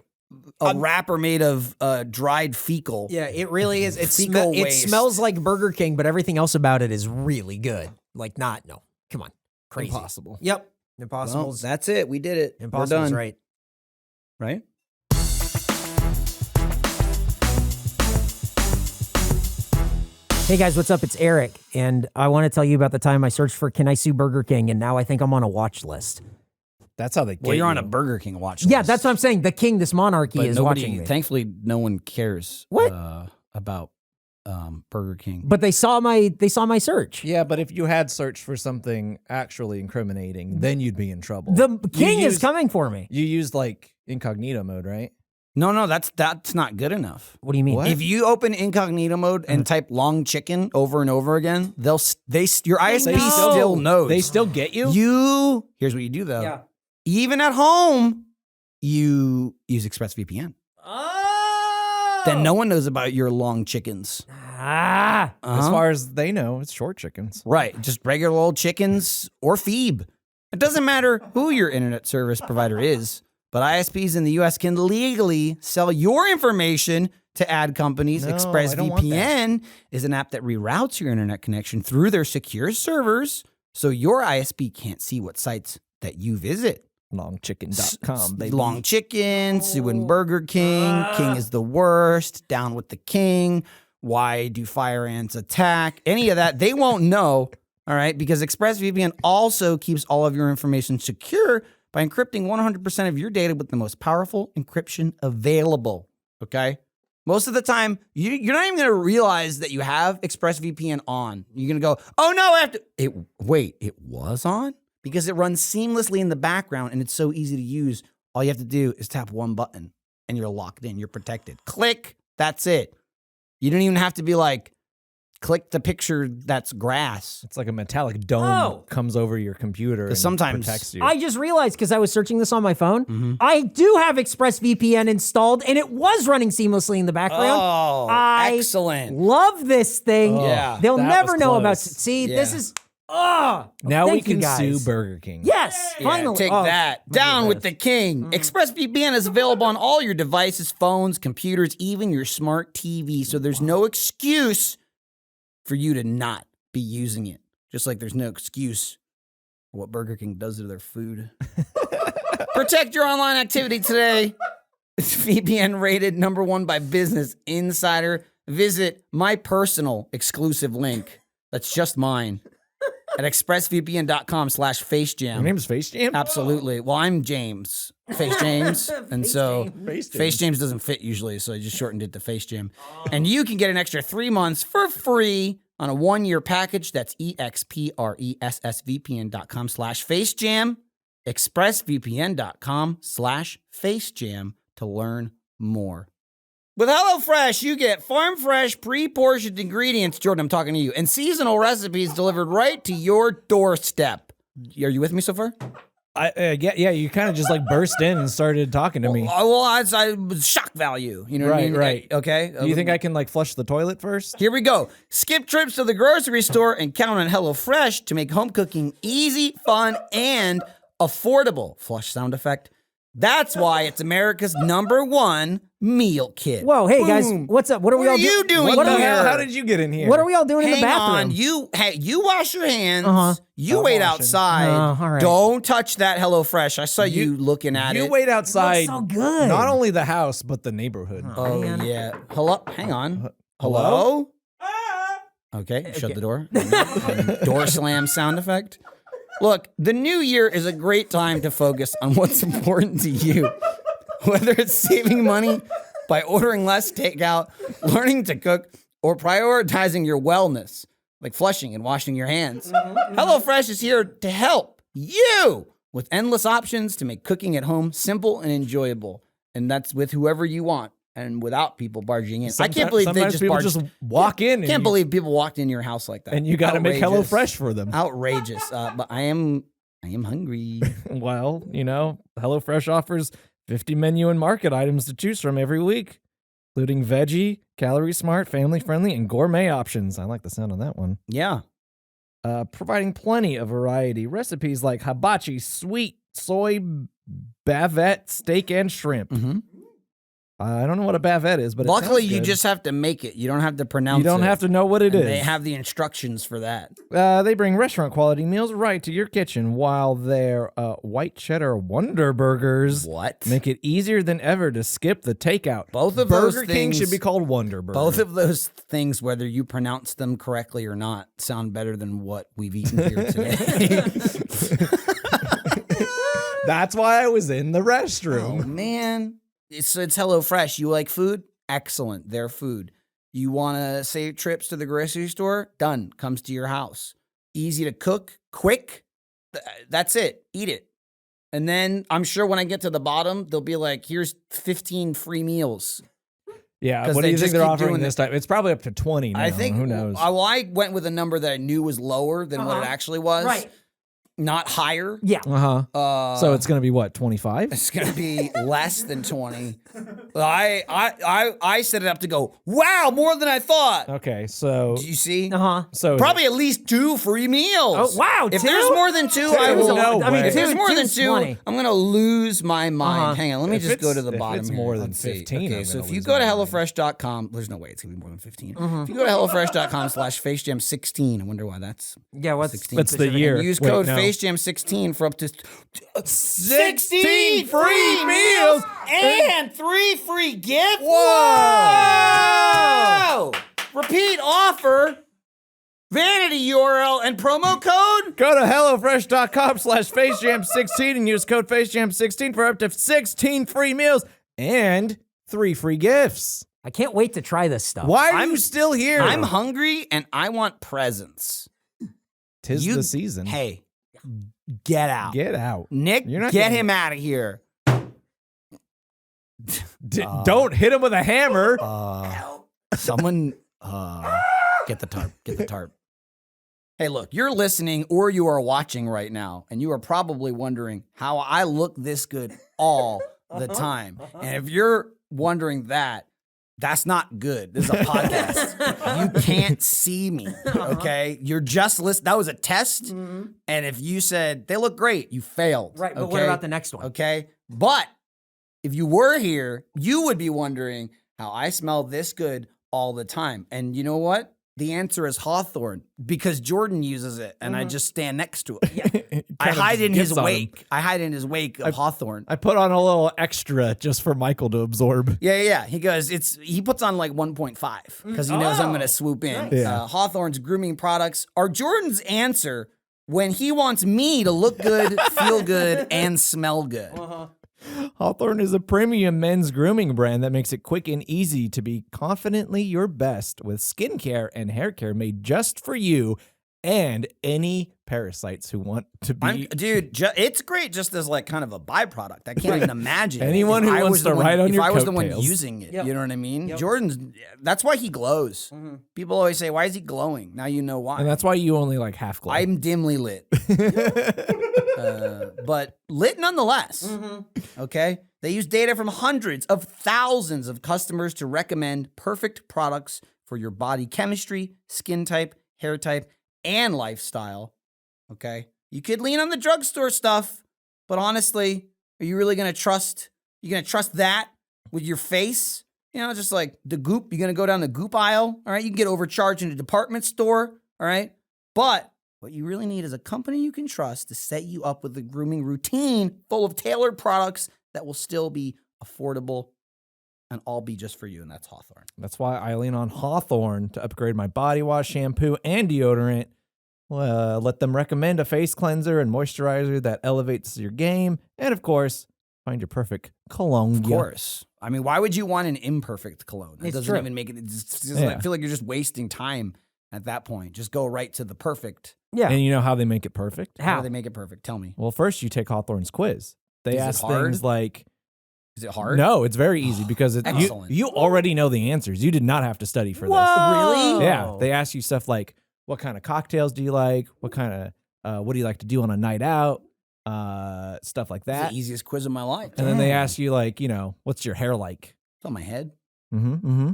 a wrapper made of dried fecal. Yeah, it really is. It waste. smells like Burger King, but everything else about it is really good. Like come on. Crazy. Impossible. Yep. Impossible. Well, that's it. We did it. Impossible's We're done. right. Right? Hey guys, what's up? It's Eric, and I want to tell you about the time I searched for Can I Sue Burger King, and now I think I'm on a watch list. That's how they get Well, you're you. on a Burger King watch list. Yeah, that's what I'm saying. The king, this monarchy, But is nobody, watching me. thankfully, no one cares What? about Burger King. But they saw my search. Yeah, but if you had searched for something actually incriminating, then you'd be in trouble. The king is used- coming for me. You used like incognito mode, right? No, that's not good enough. What do you mean? What? If you open incognito mode and type long chicken over and over again, your ISP know. still knows. They still get you? Here's what you do though. Yeah. Even at home, you use ExpressVPN. Oh! Then no one knows about your long chickens. Ah! As far as they know, it's short chickens. Right, just regular old chickens or Phoebe. It doesn't matter who your internet service provider is, but ISPs in the US can legally sell your information to ad companies. No, I don't want ExpressVPN is an app that reroutes your internet connection through their secure servers so your ISP can't see what sites that you visit. Longchicken.com, baby. Long Chicken, suing Burger King, King is the worst, down with the king, why do fire ants attack, any of that, they won't know, all right, because ExpressVPN also keeps all of your information secure by encrypting 100% of your data with the most powerful encryption available, okay? Most of the time, you're not even going to realize that you have ExpressVPN on. You're going to go, oh no, I have to, it was on? Because it runs seamlessly in the background and it's so easy to use. All you have to do is tap one button and you're locked in, you're protected. Click, that's it. You don't even have to be like, click the picture that's grass. It's like a metallic dome comes over your computer and sometimes protects you. I just realized because I was searching this on my phone, I do have ExpressVPN installed, and it was running seamlessly in the background. Oh, I excellent. love this thing. Yeah, They'll that never was know about. close. See, Yeah. this is. Oh, now we thank you can guys. sue Burger King. Yes, Yeah, finally. take Oh, that. Down with the king. ExpressVPN is available on all your devices, phones, computers, even your smart TV. So there's no excuse for you to not be using it. Just like there's no excuse for what Burger King does to their food. Protect your online activity today. It's VPN rated #1 by Business Insider. Visit my personal exclusive link. That's just mine. At expressvpn.com/FaceJam. Your name's Face Jam? Absolutely. Well, I'm James, Face James, and so Face James doesn't fit usually, so I just shortened it to Face Jam. And you can get an extra 3 months for free on a 1-year package. That's expressvpn.com/FaceJam, expressvpn.com/FaceJam to learn more. With HelloFresh, you get farm-fresh, pre-portioned ingredients, Jordan, I'm talking to you, and seasonal recipes delivered right to your doorstep. Are you with me so far? Yeah, you kind of just like burst in and started talking to me. Well, I was shock value. You know what I mean? Right. Okay. Do you think I can like flush the toilet first? Here we go. Skip trips to the grocery store and count on HelloFresh to make home cooking easy, fun, and affordable. Flush sound effect. That's why it's America's #1 meal kit. Whoa, hey guys, Boom. what's up? What are we What all are you doing What are we, here? How did you get in here? what are we all doing in the Hang bathroom? on. You wash your hands. You I'm wait washing. outside. all right. Don't touch that HelloFresh. I saw you looking at You it. wait outside. so good. Not only the house, but the neighborhood. Oh, Man. yeah. Hello? Hang on. Hello? Okay, shut the door. And door slam sound effect. Look, the new year is a great time to focus on what's important to you. Whether it's saving money by ordering less takeout, learning to cook, or prioritizing your wellness, like flushing and washing your hands. HelloFresh is here to help you with endless options to make cooking at home simple and enjoyable. And that's with whoever you want and without people barging in. I can't believe they sometimes just people barged. just walk in. Can't believe people walked in your house like that. And you got to make Outrageous. HelloFresh for them. Outrageous. But I am hungry. Well, HelloFresh offers 50 menu and market items to choose from every week, including veggie, calorie smart, family friendly, and gourmet options. I like the sound on that one. Yeah. Providing plenty of variety. Recipes like hibachi, sweet soy bavette, steak, and shrimp. Mm-hmm. I don't know what a bavette is, but luckily it you good. just have to make it. You don't have to pronounce it. You don't have to know what it is. They have the instructions for that. They bring restaurant quality meals right to your kitchen, while their white cheddar Wonder Burgers make it easier than ever to skip the takeout. Both of Burger those King things should be called Wonder Burger. Both of those things, whether you pronounce them correctly or not, sound better than what we've eaten here today. That's why I was in the restroom. Oh, man. It's HelloFresh. You like food? Excellent. Their food. You want to save trips to the grocery store? Done. Comes to your house. Easy to cook. Quick. That's it. Eat it. And then I'm sure when I get to the bottom, they'll be like, here's 15 free meals. Yeah, what do you think they're offering this time? It's probably up to 20 now. I think, who knows? I went with a number that I knew was lower than what it actually was. Right. Not higher. Yeah. So it's going to be what, 25? It's going to be less than 20. I set it up to go, wow, more than I thought. Okay, so... Do you see? So probably at least 2 free meals. Oh, wow, If 2? there's more than 2, I will. No I mean, way. If there's more than 2's 2, plenty. I'm going to lose my mind. Hang on, let me If just go to it's- the bottom. If it's here. more than Let's see. 15, Okay, I'm so gonna if you lose go to my mind. HelloFresh.com, there's no way it's going to be more than 15. If you go to HelloFresh.com/FaceJam16, I wonder why that's. Yeah, what's 16. What's the year? Use Wait, code no. FaceJam16 for up to 16 free meals and 3 free gifts. Whoa! Repeat offer, vanity URL, and promo code. Go to HelloFresh.com/FaceJam16 and use code FaceJam16 for up to 16 free meals and 3 free gifts. I can't wait to try this stuff. Why are you still here? I'm hungry and I want presents. 'Tis the season. Hey, get out. Get out. Nick, You're not get getting- him out of here. Don't hit him with a hammer. Someone get the tarp. Get the tarp. Hey, look, you're listening or you are watching right now, and you are probably wondering how I look this good all the time. And if you're wondering that, that's not good. This is a podcast. You can't see me, okay? You're just listening. That was a test. And if you said, they look great, you failed. Right, but okay? what about the next one? Okay? But if you were here, you would be wondering how I smell this good all the time. And you know what? The answer is Hawthorne, because Jordan uses it, and I just stand next to it. I hide in his wake. I hide in his wake of Hawthorne. I put on a little extra just for Michael to absorb. Yeah. He goes, he puts on like 1.5 because he knows I'm going to swoop in. Yeah. Hawthorne's grooming products are Jordan's answer when he wants me to look good, feel good, and smell good. Hawthorne is a premium men's grooming brand that makes it quick and easy to be confidently your best with skincare and hair care made just for you and any parasites who want to be. It's great just as like kind of a byproduct. I can't even imagine. Anyone if who I wants was the to one- ride on if your I was the one coattails. using it, Yep. you know what I mean? Yep. That's why he glows. People always say, why is he glowing? Now you know why. And that's why you only like half glow. I'm dimly lit. But lit nonetheless. Okay? They use data from hundreds of thousands of customers to recommend perfect products for your body chemistry, skin type, hair type, and lifestyle. Okay? You could lean on the drugstore stuff, but honestly, are you really going to trust? You going to trust that with your face? You know, just like the Goop, you're going to go down the Goop aisle, all right? You can get overcharged in a department store, all right? But what you really need is a company you can trust to set you up with a grooming routine full of tailored products that will still be affordable and all be just for you, and that's Hawthorne. That's why I lean on Hawthorne to upgrade my body wash, shampoo, and deodorant. Let them recommend a face cleanser and moisturizer that elevates your game. And of course, find your perfect cologne. Of course. I mean, why would you want an imperfect cologne? It It's doesn't true. even make it. Yeah. I feel like you're just wasting time at that point. Just go right to the perfect. Yeah. And you know how they make it perfect? How How? do they make it perfect? Tell me. Well, first you take Hawthorne's quiz. They Is it ask hard? things like, Is it hard? no, it's very easy because Excellent. you already know the answers. You did not have to study for this. Whoa. Yeah, they ask you stuff like, what kind of cocktails do you like? What do you like to do on a night out? Stuff like It's that. the easiest quiz of my life. And then they ask you like, what's your hair like? It's on my head. Mm-hmm.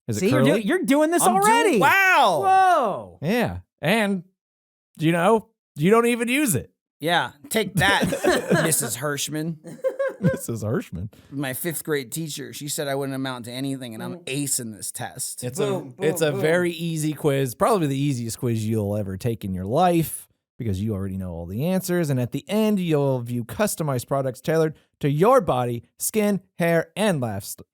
Is See, it curly? you're doing this I'm already. doing- wow. Whoa. Yeah, and you don't even use it. Yeah. Take that, Mrs. Hirschman. Mrs. Hirschman. My 5th grade teacher, she said I wouldn't amount to anything, and I'm acing this test. It's a very easy quiz, probably the easiest quiz you'll ever take in your life because you already know all the answers. And at the end, you'll view customized products tailored to your body, skin, hair, and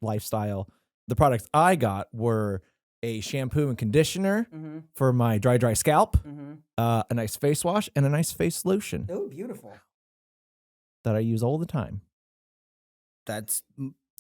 lifestyle. The products I got were a shampoo and conditioner for my dry scalp, a nice face wash, and a nice face lotion. Oh, beautiful. That I use all the time.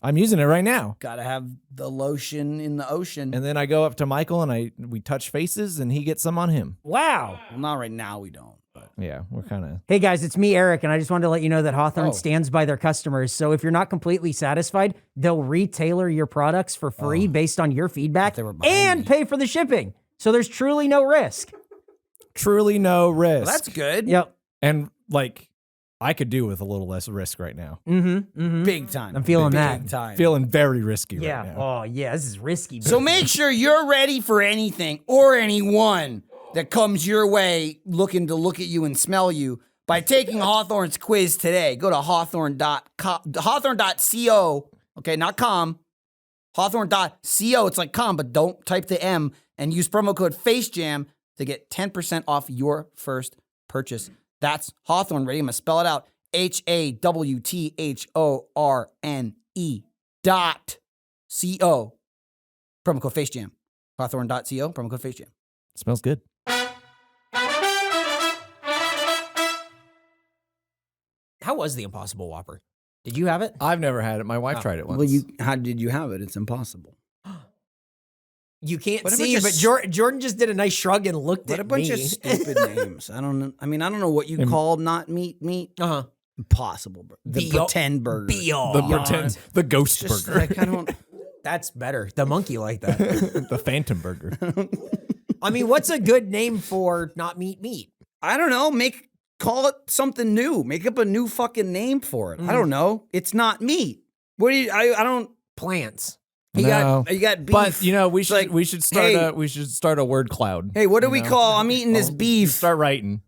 I'm using it right now. Gotta have the lotion in the ocean. And then I go up to Michael and we touch faces and he gets some on him. Wow. Well, not right now, we don't. But. Yeah, we're kind of... Hey guys, it's me, Eric, and I just wanted to let you know that Hawthorne stands by their customers. So if you're not completely satisfied, they'll retailer your products for free based on your feedback and pay for the shipping. So there's truly no risk. Truly no risk. Well, that's good. Yep. And I could do with a little less risk right now. Big time. I'm feeling that. Big time. Feeling very risky right now. Oh, yeah, this is risky. So make sure you're ready for anything or anyone that comes your way looking to look at you and smell you by taking Hawthorne's quiz today. Go to hawthorne.co, okay, not com, hawthorne.co. It's like com, but don't type the M, and use promo code FACEJAM to get 10% off your first purchase. That's Hawthorne. Ready? I'm going to spell it out. HAWTHORNE.co. Promo code FACEJAM. Hawthorne.co. Promo code FACEJAM. Smells good. How was the Impossible Whopper? Did you have it? I've never had it. My wife tried it once. Well, how did you have it? It's impossible. You can't What a see, bunch but of Jordan just did a nice shrug and looked What at a bunch me. of stupid names. I don't know. I mean, I don't know what you called not meat. Uh-huh. Impossible. The pretend burger. The ghost Just burger. like, I don't. That's better. The monkey like that. The phantom burger. I mean, what's a good name for not meat? I don't know. Call it something new. Make up a new fucking name for it. I don't know. It's not meat. What do you? I don't. Plants. You got beef. But we should Like, we should start a word cloud. Hey, what do we call? I'm eating this beef. Start writing.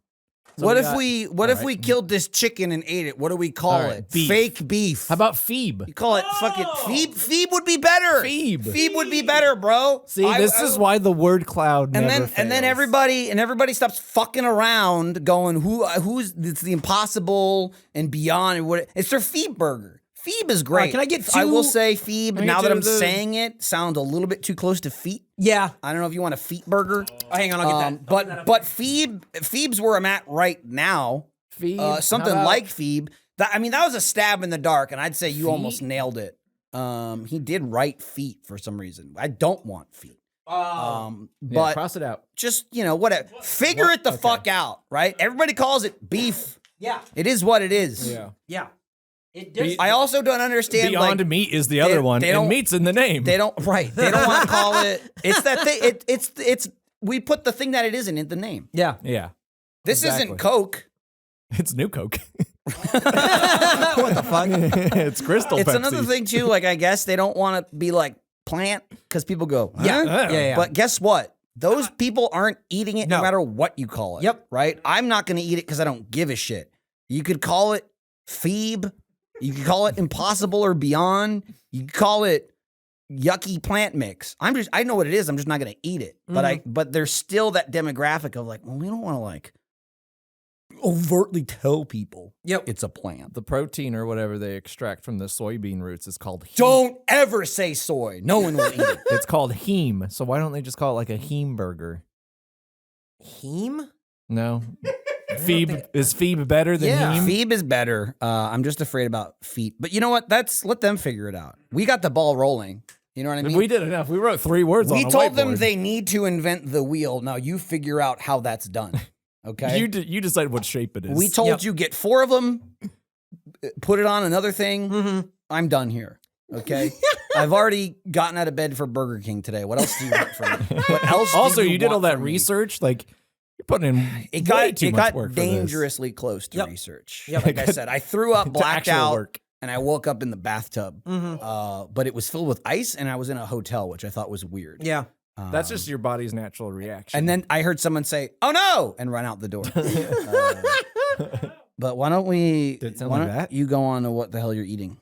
What if we killed this chicken and ate it? What do we call it? beef. Fake beef. How about Phoebe? You call it fucking Phoebe? Phoebe would be better. Phoebe would be better, bro. See, this is why the word cloud and never then everybody stops fucking around going who's it's the impossible and beyond and what it's their Phoebe burger. Phoebe is great. Can I get I will two- say Phoebe, now that I'm saying it, sounds a little bit too close to feet. Yeah. I don't know if you want a feet burger. Hang on, I'll get that. But Phoebe's where I'm at right now. Phoebe, Something like Phoebe. That was a stab in the dark, and I'd say you almost nailed it. He did write feet for some reason. I don't want feet. But cross it out. just, whatever. Figure it the fuck out, right? Everybody calls it beef. Yeah. It is what it is. Yeah. It does. I also don't understand. Beyond meat is the other one, and meat's in the name. They don't want to call it. It's that thing. It's. We put the thing that it isn't in the name. Yeah. Yeah. This isn't Coke. It's New Coke. What the fuck? It's Crystal It's Pepsi. another thing too. Like I guess they don't want to be like plant because people go, huh? Yeah. But guess what? Those people aren't eating it no matter what you call it. Yep. Right? I'm not going to eat it because I don't give a shit. You could call it Phoebe. You could call it impossible or beyond. You could call it yucky plant mix. I know what it is. I'm just not going to eat it. But there's still that demographic of like, well, we don't want to like overtly tell people it's a plant. The protein or whatever they extract from the soybean roots is called heme. Don't ever say soy. No one will eat it. It's called heme. So why don't they just call it like a heme burger? Heme? No. Phoebe is Phoebe better than heme? Phoebe is better. I'm just afraid about feet. But you know what? Let them figure it out. We got the ball rolling. You know what I mean? We did enough. We wrote 3 words on a We told them whiteboard. they need to invent the wheel. Now you figure out how that's done. Okay? You decide what shape it is. We told you get 4 of them, put it on another thing. I'm done here. Okay? I've already gotten out of bed for Burger King today. What else do you want from me? What else? Also, do you did all want that from me? research. Like, you're putting in It way got too much work for this. dangerously close to research. Yep. Like I said, I threw up, To blacked actual out, work. and I woke up in the bathtub. But it was filled with ice, and I was in a hotel, which I thought was weird. Yeah. That's just your body's natural reaction. And then I heard someone say, "Oh no!" and run out the door. But why don't we? Did it sound why like don't that? you go on to what the hell you're eating,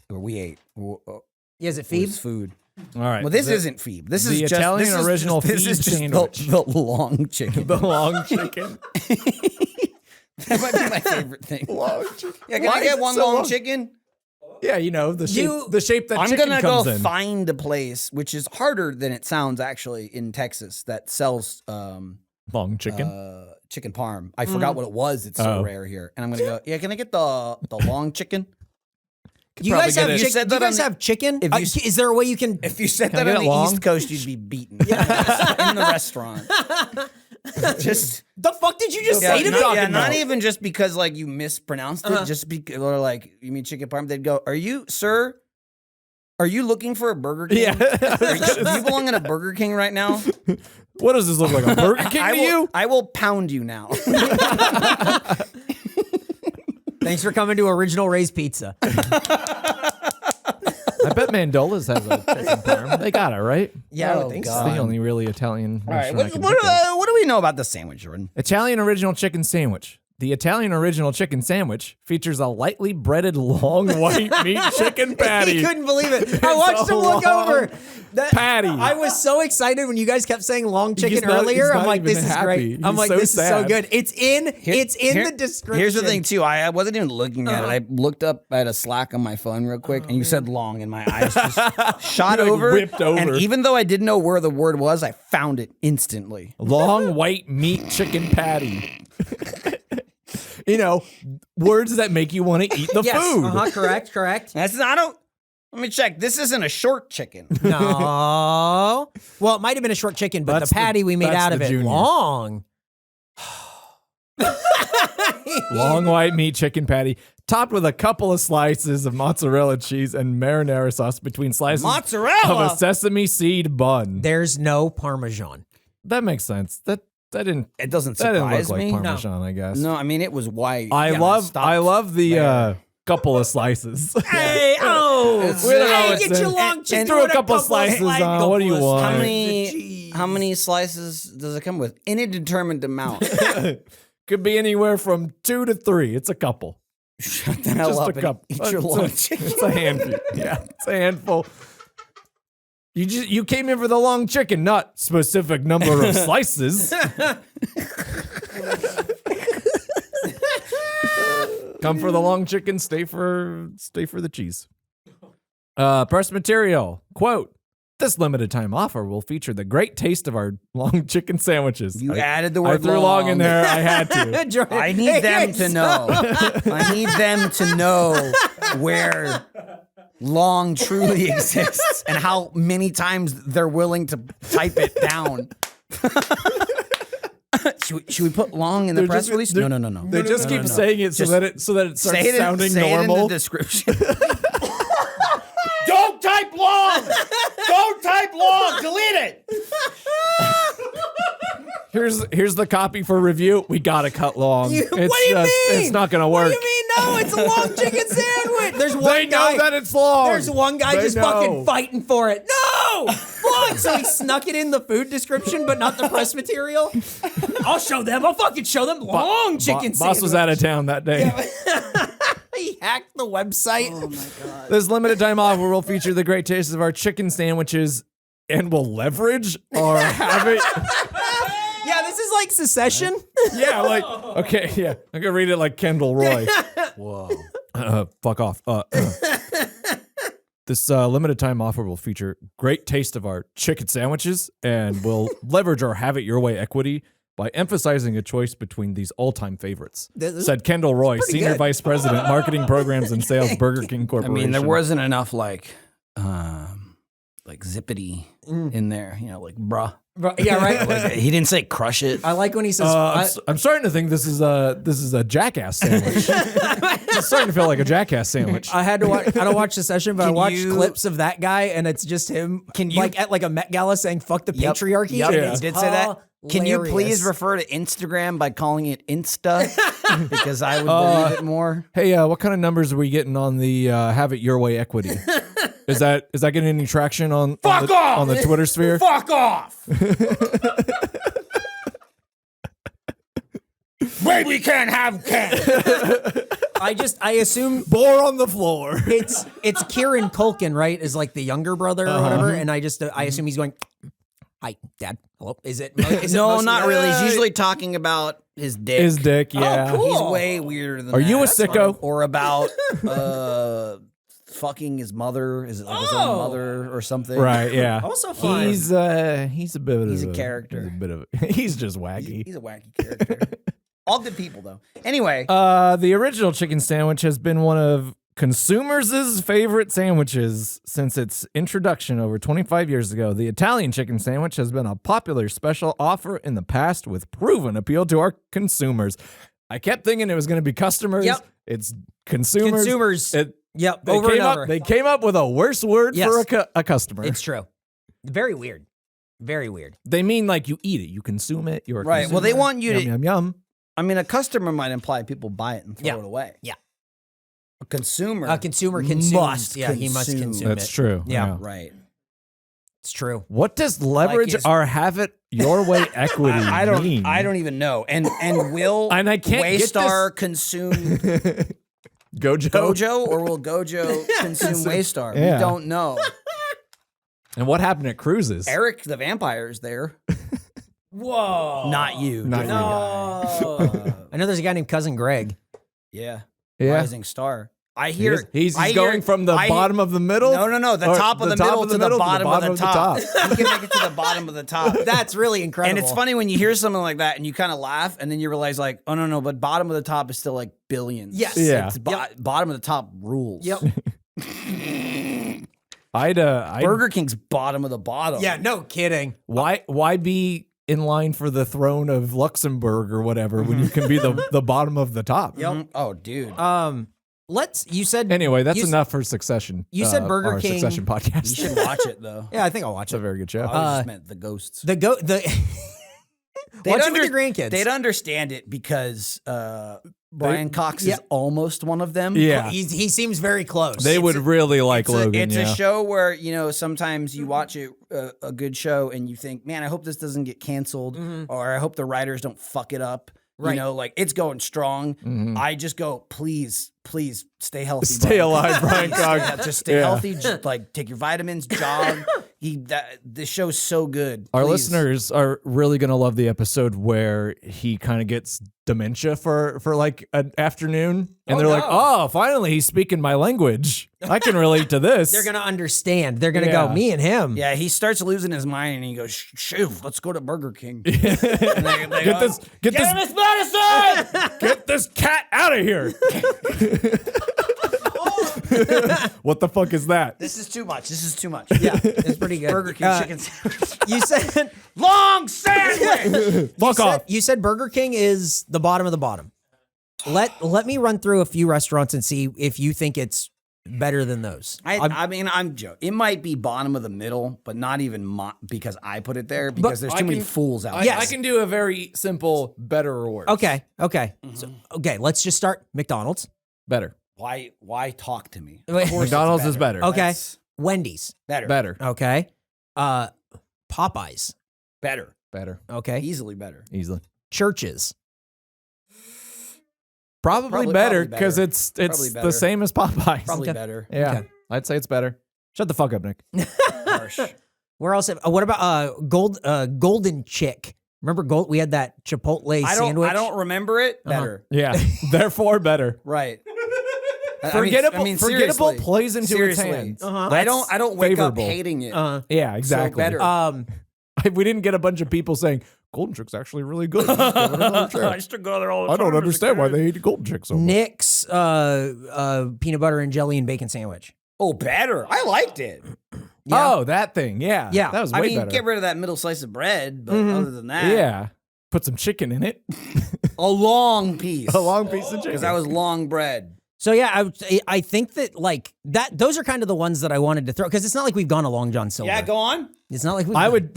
or we ate? Yeah, is it What's Phoebe's? food? All right. Well, this isn't Phoebe. This the is just Italian this is original just, this is Phoebe just sandwich. the long chicken. the long chicken. That might be my favorite thing. Long chicken. Yeah, can Why I is get it one so long long? chicken? Yeah, you know, the shape that I'm chicken gonna go comes in. find a place, which is harder than it sounds actually in Texas, that sells Long chicken. chicken parm. I forgot what it was. It's so rare here, and I'm gonna go. Yeah, can I get the long chicken? Do you guys have it. chicken? You said Do you that guys on have chicken? If you Is there a way you can? If you said Can I that get on it the long? East Coast, you'd be beaten in the restaurant. Just The fuck did you just say to me? not even just because like you mispronounced it. Just because, or like you mean chicken parm. They'd go, "Are you, sir? Are you looking for a Burger King? Yeah. Do you belong in a Burger King right now? What does this look like? A Burger King to you? I will pound you now." Thanks for coming to Original Ray's Pizza. I bet Mandola's has a chicken parm. They got it, right? Yeah, I Oh, would think It's so. the only really Italian All right, restaurant I can what think of. do we know about the sandwich, Jordan? Italian original chicken sandwich. The Italian original chicken sandwich features a lightly breaded long white meat chicken patty. He couldn't believe it. I watched a him look long over. That, patty. I was so excited when you guys kept saying long chicken He's not- earlier. he's I'm not like, even this is happy. great. I'm He's like, so this is so sad. good. It's in the description. Here's the thing, too. I wasn't even looking at it. I looked up at a Slack on my phone real quick, and you said long, and my eyes just shot Like over. whipped over. And even though I didn't know where the word was, I found it instantly. Long white meat chicken patty. You know, words that make you want to eat the Yes. food. Correct. That's not. Let me check. This isn't a short chicken. No. Well, it might have been a short chicken, but That's the patty we made that's out of the it junior. long. Long white meat chicken patty, topped with a couple of slices of mozzarella cheese and marinara sauce between slices Mozzarella? of a sesame seed bun. There's no Parmesan. That makes sense. That didn't It doesn't that didn't surprise look like me. Parmesan, I guess. No, I mean it was white. I Yeah, love stop the there. couple of slices. Hey, oh, It's- We don't know hey, what's get your in- long and chicken threw a with couple slices on. What do you want? How many slices does it come with? Any determined amount. Could be anywhere from 2 to 3. It's a couple. Shut the hell Just up a and couple. eat your long chicken. It's a handful. Yeah, it's a handful. You came in for the long chicken, not specific number of slices. Come for the long chicken, stay for the cheese. Press material. Quote, this limited time offer will feature the great taste of our long chicken sandwiches. You added the I word threw long in there. I had to. I need them to know. I need them to know where long truly exists and how many times they're willing to type it down. Should we put long in the press release? No. They just keep saying it so that it starts sounding say normal. it in the description. Don't type long. Don't type long. Delete it. Here's the copy for review. We gotta cut long. What do you mean? It's not gonna work. What do you mean? No, it's a long chicken sandwich. There's one They guy. know that it's long. There's one guy They just know. fucking fighting for it. No, long. So he snuck it in the food description, but not the press material. I'll show them. I'll fucking show them long chicken sandwich. Boss was out of town that day. He hacked the website. Oh my god. This limited time offer will feature the great taste of our chicken sandwiches and will leverage or have it. Yeah, this is like Secession. Yeah, like, okay, yeah. I'm gonna read it like Kendall Roy. Whoa. Fuck off. This limited time offer will feature great taste of our chicken sandwiches and will leverage our have it your way equity by emphasizing a choice between these all-time favorites, said Kendall Roy, Senior good. Vice President, Marketing Programs and Sales, Burger King I Corporation. mean, there wasn't enough like zippity in there. You know, like bruh. Yeah, right. Like, he didn't say crush it. I like when he says. I'm starting to think this is a jackass sandwich. It's starting to feel like a jackass sandwich. I had to watch. I don't watch the session, but I Can watched you- clips of that guy, and it's just him. Can you- like at like a Met Gala saying "fuck the Yep. patriarchy"? Yep, and he it's did say that. Can you please hilarious. refer to Instagram by calling it Insta? Because I would believe it more. Hey, what kind of numbers are we getting on the have it your way equity? Is that getting any traction on the Twitter sphere? Fuck off! Baby can't have cat. I assume Bore on the floor. it's Kieran Culkin, right? Is like the younger brother or whatever, and I assume he's going, "Hi, Dad. Hello." Is it No, not really. He's usually talking about his dick. His dick, yeah. Oh, cool. He's way weirder than Are that. you a sicko? Or about fucking his mother. Is it like his own mother or something? Right, yeah. Also fine. He's a bit of He's a character. He's a bit of he's just wacky. He's a wacky character. All good people, though. Anyway. The original chicken sandwich has been one of consumers' favorite sandwiches since its introduction over 25 years ago. The Italian chicken sandwich has been a popular special offer in the past with proven appeal to our consumers. I kept thinking it was going to be customers. Yep. It's consumers. Consumers. Yep. They Over came and up, over. They came up with a worse word Yes. for a customer. It's true. Very weird. Very weird. They mean like you eat it, you consume it. You're a Right. Well, they consumer. want you yum, to. yum yum. I mean, a customer might imply people buy it and throw Yeah. it away. Yeah. A consumer. A consumer consumes. must Yeah, he must consume. consume That's it. true. Yeah. Right. It's true. What does leverage his- our have it your way equity I don't. mean? I don't even know. And will And I can't get Waystar consume Gojo. Gojo, or will Gojo consume Waystar? Yeah. We don't know. And what happened at cruises? Eric the vampire is there. Whoa. Not you. Not different you. guy. I know there's a guy named Cousin Greg. Yeah. Yeah. Rising star. I hear He's I going hear- from the I hear- bottom of the middle. No. The Or top of the top middle of to the middle bottom of the top. top. You can make it to the bottom of the top. That's really incredible. And it's funny when you hear something like that and you kind of laugh and then you realize like, oh no, but bottom of the top is still like billions. Yes. Yeah. It's bottom of the top rules. Yep. I'd Burger King's bottom of the bottom. Yeah, no kidding. why be in line for the throne of Luxembourg or whatever when you can be the bottom of the top? Yep. Oh, dude. You said Anyway, that's you, enough for Succession. You said Burger our King- Succession podcast. You should watch it though. Yeah, I think I'll watch It's a it. very good show. I just meant the ghosts. The watch it with your grandkids. They'd understand it because Brian Cox is almost one of them. yeah, he seems very close. they would really like Logan. It's yeah. a show where, you know, sometimes you watch it, a good show and you think, man, I hope this doesn't get canceled, or I hope the writers don't fuck it up. Right. You know, like it's going strong. I just go, please stay healthy. Stay Brian. alive, Brian Please, Cox. yeah, just stay healthy. Just, like take your vitamins, jog. This show's so good. Our Please. listeners are really gonna love the episode where he kind of gets dementia for like an afternoon, and they're like, "Oh, finally, he's speaking my language. I can relate to this." They're gonna understand. They're gonna Yeah. go, me and him. Yeah, he starts losing his mind and he goes, "Shoo, let's go to Burger King." And get this medicine. get this cat out of here. What the fuck is that? This is too much. Yeah, it's pretty good. Burger King chicken sandwich. You said Long sandwich. Fuck off. You said Burger King is the bottom of the bottom. Let me run through a few restaurants and see if you think it's better than those. I mean, I'm joking. It might be bottom of the middle, but not even because I put it there because there's too many fools out there. Yes. I can do a very simple better or worse. Okay. So, let's just start McDonald's. Better. Why talk to me? Wait. Of course it's McDonald's is better. Okay. That's Wendy's. better. Better. Okay. Popeyes. Better. Better. Okay. Easily better. Easily. Churches. Probably better because better. it's Probably the better. same as Popeyes. Probably Okay. better. Yeah. Okay. I'd say it's better. Shut the fuck up, Nick. Harsh. Where else? What about Golden Chick? Remember we had that Chipotle sandwich. I don't remember it. Better. Yeah. Therefore, better. Right. Forgettable seriously. plays into its Seriously. hands. I don't wake favorable. up hating it. Yeah, exactly. better. We didn't get a bunch of people saying Golden Chick's actually really good. I used to go there all the time. don't understand why they eat Golden Chick so much. Nick's peanut butter and jelly and bacon sandwich. Oh, better. I liked it. Yeah. Oh, that thing. Yeah. Yeah. That was I way mean, better. get rid of that middle slice of bread, but other than that, Yeah. Put some chicken in it. a long piece. A long piece of chicken. Because that was long bread. So yeah, I think that like that. Those are kind of the ones that I wanted to throw because it's not like we've gone to Long John Silver. Yeah, go on. It's not like I would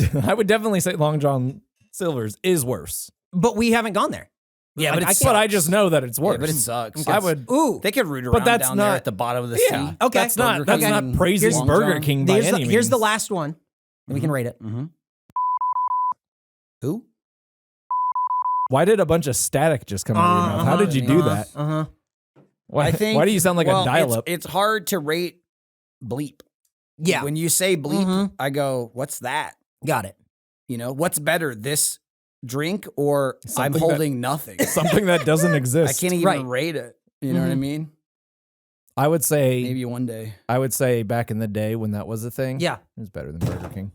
definitely say Long John Silver's is worse. but we haven't gone there. Yeah, Like, but I I just know that it's worse. but it sucks. I would. Ooh, They could root around that's down there not- at the bottom of the Yeah. sea. Okay. That's not Burger that's King, not praising Long Burger John. King by here's any here's the means. last one. And we can rate it. Mm-hmm. Who? Why did a bunch of static just come out of your mouth? How did you do that? Why do you sound like a dial-up? It's hard to rate bleep. Yeah. When you say bleep, I go, what's that? Got it. You know, what's better, this drink or I'm holding nothing? Something that doesn't exist. I can't even rate it. You know what I mean? I would say maybe one day. I would say back in the day when that was a thing. Yeah. It was better than Burger King.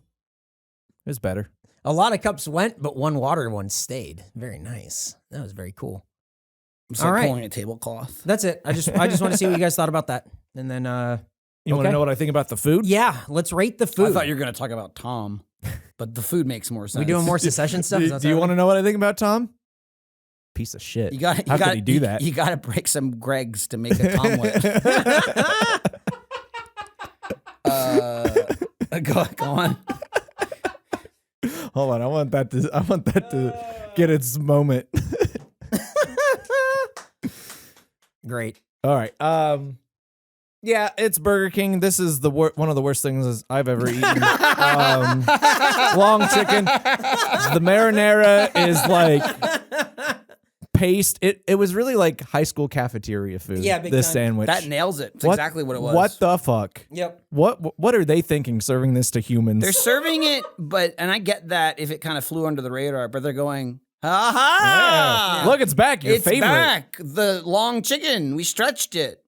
It was better. A lot of cups went, but one water one stayed. Very nice. That was very cool. It's like pulling a tablecloth. That's it. I just want to see what you guys thought about that. And then you want to know what I think about the food? Yeah, let's rate the food. I thought you were going to talk about Tom, but the food makes more sense. We doing more secession stuff? Do you want to know what I think about Tom? Piece of shit. How could he do that? You got to break some Gregs to make a Tomlet. Go on. Hold on, I want that to get its moment. Great. All right. Yeah, it's Burger King. This is one of the worst things I've ever eaten. Long chicken. The marinara is like paste. It was really like high school cafeteria food. Yeah, big this time. sandwich. That nails it. It's exactly what it was. What the fuck? Yep. What are they thinking serving this to humans? They're serving it, and I get that if it kind of flew under the radar, but they're going, ha! Yeah. Look, it's back. Your favorite. It's back. The long chicken. We stretched it.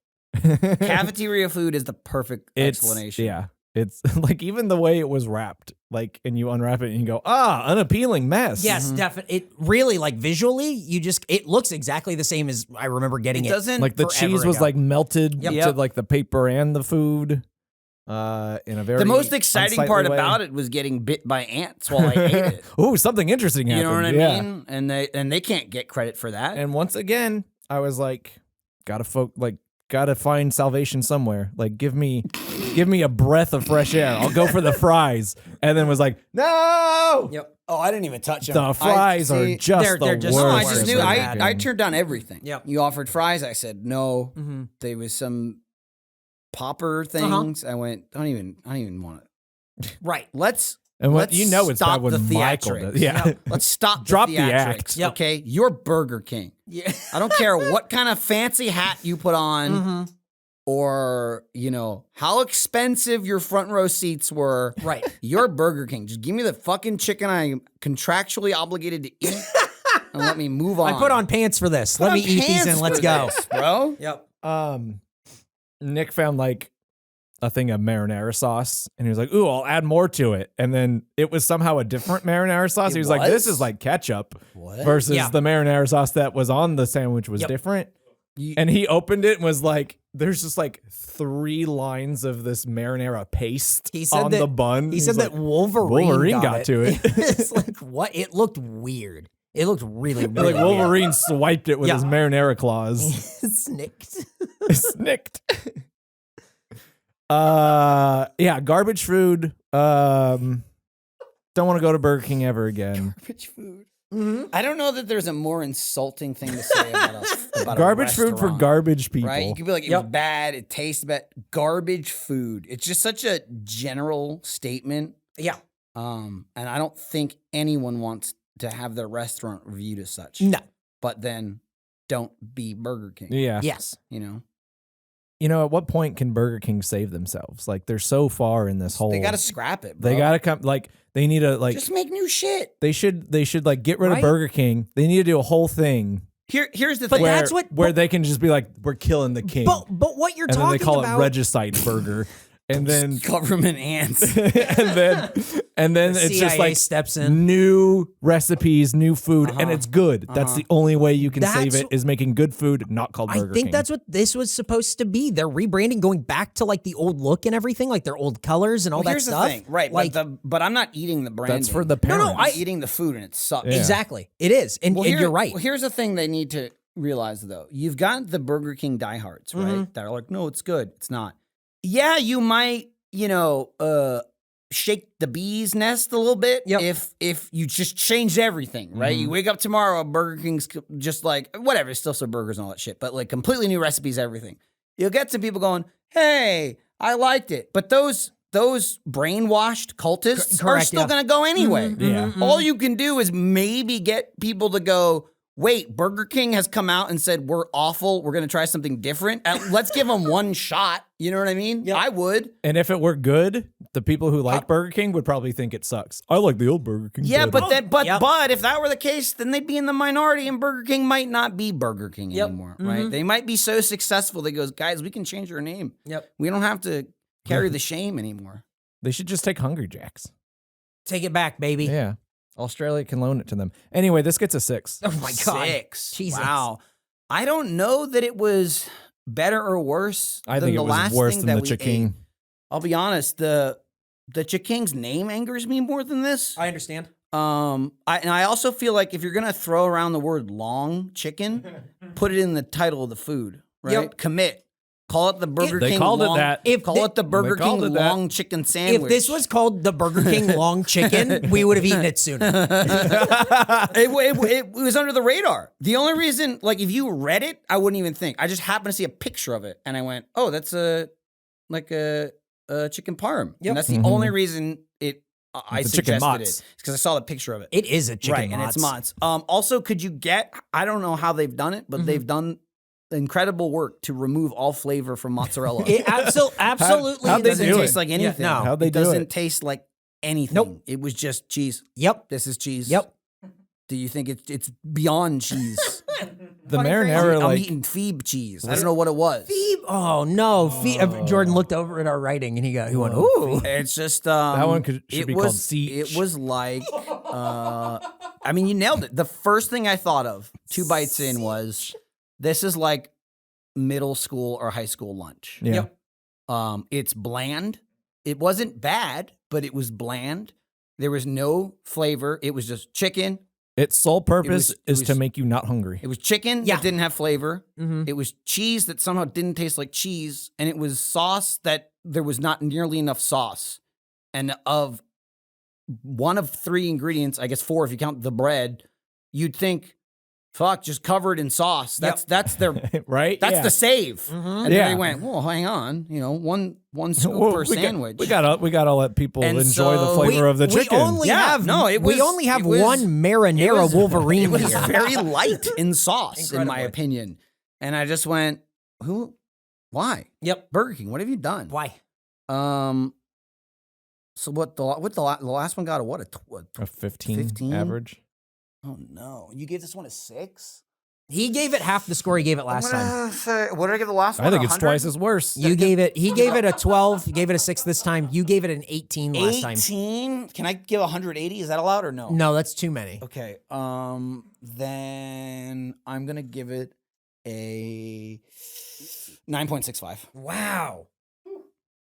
Cafeteria food is the perfect explanation. Yeah. It's like even the way it was wrapped, like, and you unwrap it and you go, unappealing mess. Yes, definitely. It really, like, visually, it looks exactly the same as I remember getting it. Doesn't like the cheese was like melted to like the paper and the food. In a very the most exciting part about it was getting bit by ants while I ate it. Ooh, something interesting happened. You know what I mean? And they can't get credit for that. And once again, I was like, gotta find salvation somewhere. Like, give me a breath of fresh air. I'll go for the fries. And then was like, no. Yep. Oh, I didn't even touch them. The fries are just they're the just worst. No, I just knew. Burger I King. turned down everything. Yep. You offered fries. I said no. Mm-hmm. There was some popper things. I went, I don't even want it. Right. Let's it's stop bad when the Michael theatrics. does. Yeah. Let's stop Drop the the theatrics. act. Yep. Okay? You're Burger King. Yeah. I don't care what kind of fancy hat you put on or, how expensive your front row seats were. Right. You're Burger King. Just give me the fucking chicken I'm contractually obligated to eat and let me move on. I put on pants for this. Let me eat these and let's go. This, bro. Yep. Nick found like a thing of marinara sauce and he was like, ooh, I'll add more to it. And then it was somehow a different marinara sauce. He was like, this is like ketchup versus the marinara sauce that was on the sandwich was different. And he opened it and was like, there's just like 3 lines of this marinara paste on the bun. He said that Wolverine got to it. It's like, what? It looked weird. It looked really weird. Like Wolverine swiped it with his marinara claws. Snicked. Snicked. Garbage food. Don't want to go to Burger King ever again. Garbage food. Mm-hmm. I don't know that there's a more insulting thing to say about garbage a food for garbage people. Right? You could be like, it was bad, it tastes bad. Garbage food. It's just such a general statement. Yeah. And I don't think anyone wants to have their restaurant reviewed as such. No. But then don't be Burger King. Yeah. Yes. At what point can Burger King save themselves? Like, they're so far in this whole. They got to scrap it, bro. They got to come. Like, they need to just make new shit. They should like get rid of Burger King. They need to do a whole thing. Here's the thing. Where they can just be like, we're killing the king. But what you're talking about. And then they call it Regicide Burger. And then government ants. and then it's just like steps in. New recipes, new food, and it's good. That's the only way you can save it is making good food, not called Burger King. I think that's what this was supposed to be. They're rebranding, going back to like the old look and everything, like their old colors and all that stuff. Here's the thing, right? Like, but I'm not eating the branding. That's for the parents. No, I'm eating the food and it sucks. Yeah. Exactly, it is, and you're right. Well, here's the thing they need to realize though: you've got the Burger King diehards, right? That are like, no, it's good. It's not. Yeah, you might. Shake the bee's nest a little bit if you just change everything, right? You wake up tomorrow, Burger King's just like, whatever, it's still some burgers and all that shit, but like completely new recipes, everything. You'll get some people going, hey, I liked it. But those brainwashed cultists are still going to go anyway. Yeah. All you can do is maybe get people to go, wait, Burger King has come out and said, we're awful. We're going to try something different. Let's give them one shot. You know what I mean? Yep. I would. And if it were good, the people who like Burger King would probably think it sucks. I like the old Burger King. Yeah, better. but if that were the case, then they'd be in the minority and Burger King might not be Burger King anymore, right? They might be so successful that goes, guys, we can change our name. Yep. We don't have to carry the shame anymore. They should just take Hungry Jacks. Take it back, baby. Yeah. Australia can loan it to them. Anyway, this gets a 6. Oh my God. 6. Jesus. Wow. I don't know that it was better or worse I than think the it was last worse thing than that the we Chiking. ate. I'll be honest, the Chiking's name angers me more than this. I understand. I also feel like if you're gonna throw around the word long chicken, put it in the title of the food, right? Yep. Commit. Call it the Burger King. They called long, it that. Call it the Burger They called King it that. long chicken sandwich. If this was called the Burger King long chicken, we would have eaten it sooner. it was under the radar. The only reason, like, if you read it, I wouldn't even think. I just happened to see a picture of it, and I went, "Oh, that's a chicken parm." Yep. And that's the only reason I It's a chicken suggested mozz. it because I saw the picture of it. It is a chicken Right, and it's mozz. Also, could you get? I don't know how they've done it, but they've done incredible work to remove all flavor from mozzarella. It absolutely how'd they doesn't do taste it? like anything. no. How'd they it do doesn't it? taste like anything. Nope. It was just cheese. Yep. This is cheese. Yep. Do you think it's beyond cheese? The marinara, I'm like, eating Phoebe cheese. I don't know what it was. Oh no! Jordan looked over at our writing and he went, "Ooh." It's just that one should it be was, called Siege. It was like, I mean, you nailed it. The first thing I thought of 2 bites in was, this is like middle school or high school lunch. Yeah. Yep. It's bland. It wasn't bad, but it was bland. There was no flavor. It was just chicken. Its sole purpose it is was- to make you not hungry. It was chicken Yeah. that didn't have flavor. Mhm. It was cheese that somehow didn't taste like cheese. And it was sauce that there was not nearly enough sauce. And of one of 3 ingredients, I guess 4 if you count the bread, you'd think, fuck, just covered in sauce. That's their Right? that's Yeah. the save. And Yeah. then they went, well, hang on, one scoop Well, per we got- sandwich. we gotta let people And enjoy the so- flavor of the chicken. We only Yeah, have no, it was- we only have it was- one marinara Wolverine It was here. very light in sauce, in my Incredibly. opinion. And I just went, why? Yep. Burger King, what have you done? Why? So what the last one got A 15, 15? average. Oh no. You gave this one a 6? He gave it half the score he gave it last time. What did I give the last one? I think it's 100? twice as worse. He gave it a 12. You gave it a 6 this time. You gave it an 18 last time. 18? Can I give 180? Is that allowed or no? No, that's too many. Okay. Then I'm gonna give it a 9.65. Wow.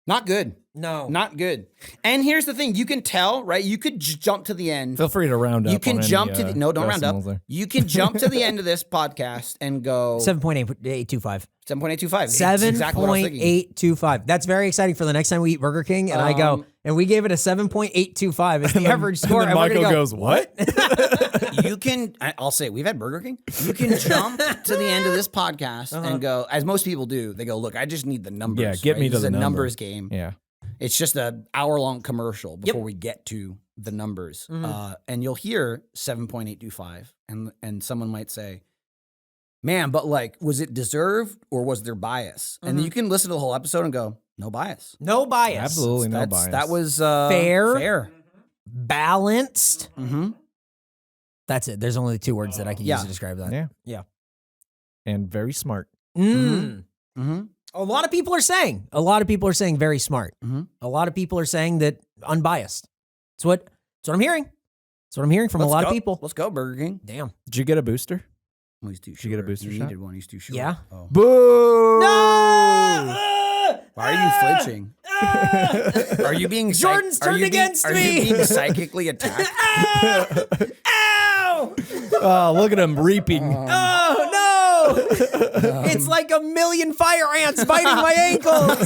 Not good. No. Not good. And here's the thing: you can tell, right? You could jump to the end. Feel free to round up. You can on jump any, to the don't round up. decimals there. You can jump to the end of this podcast and go 7.825. 7.825. It's exactly what I was thinking. 7.825. That's very exciting for the next time we eat Burger King. And I go, and we gave it a 7.825 as the average score. And then we're gonna Michael go, goes, "What?" You can. I'll say we've had Burger King. You can jump to the end of this podcast and go, as most people do. They go, look, I just need the numbers. Yeah, get me to This is the a number. numbers game. Yeah. It's just an hour-long commercial before we get to the numbers. And you'll hear 7.825. And someone might say, man, but like, was it deserved or was there bias? And then you can listen to the whole episode and go, no bias. No bias. Absolutely no bias. That was Fair. Fair. Balanced. Mm-hmm. That's it. There's only 2 words that I can use to describe that. Yeah. Yeah. And very smart. Mm-hmm. A lot of people are saying very smart. A lot of people are saying that unbiased. That's what I'm hearing. That's what I'm hearing from a lot of people. Let's go, Burger King. Damn. Did you get a booster? Well, he's too short. Did you get a booster He shot? needed one. He's too short. Yeah. Oh. Boo! Why are you flinching? Are you being Jordan's turned against Are me. you being psychically attacked? Ow! Oh, look at him reaping. Oh no! It's like a million fire ants biting my ankles.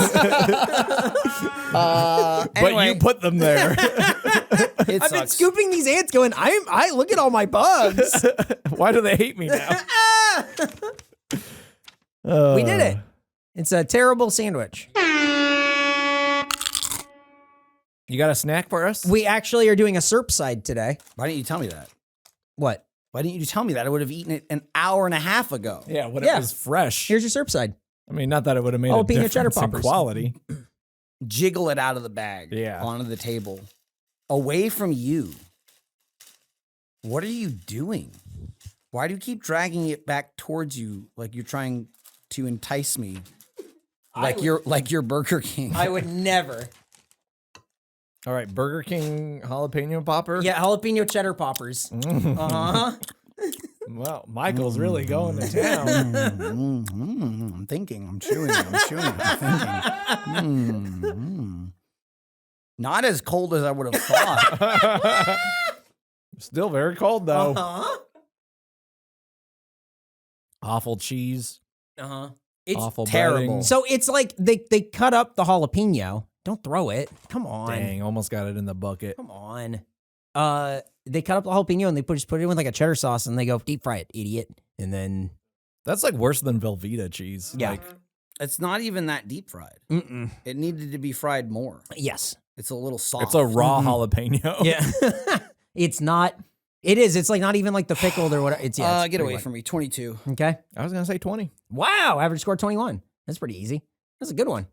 But Anyway, you put them there. it I've been sucks. scooping these ants, going. I look at all my bugs. Why do they hate me now? We did it. It's a terrible sandwich. You got a snack for us? We actually are doing a SERP side today. Why didn't you tell me that? What? Why didn't you tell me that? I would have eaten it an hour and a half ago. Yeah, when it was fresh. Here's your Surfside. I mean, not that it would have made a Jalapeno cheddar difference in poppers. quality. Jiggle it out of the bag. Yeah. Onto the table. Away from you. What are you doing? Why do you keep dragging it back towards you like you're trying to entice me? Like you're Burger King. I would never. All right, Burger King jalapeno popper. Yeah, jalapeno cheddar poppers. Uh-huh. Well, Michael's really going to town. I'm thinking. I'm chewing. I'm thinking. Not as cold as I would have thought. Still very cold though. Uh-huh. Awful cheese. Uh-huh. It's awful terrible. breading. So it's like they cut up the jalapeno. Don't throw it. Come on. Dang, almost got it in the bucket. Come on. They cut up the jalapeno and they just put it in with like a cheddar sauce and they go deep fry it, idiot. And then That's like worse than Velveeta cheese. Yeah. Like, It's not even that deep fried. mm-mm. It needed to be fried more. Yes. It's a little soft. it's a raw jalapeno. Yeah. It's not. It is. It's like not even like the pickled or whatever. It's it's Get pretty away light. from me. 22. Okay. I was gonna say 20. Wow. Average score 21. That's pretty easy. That's a good one.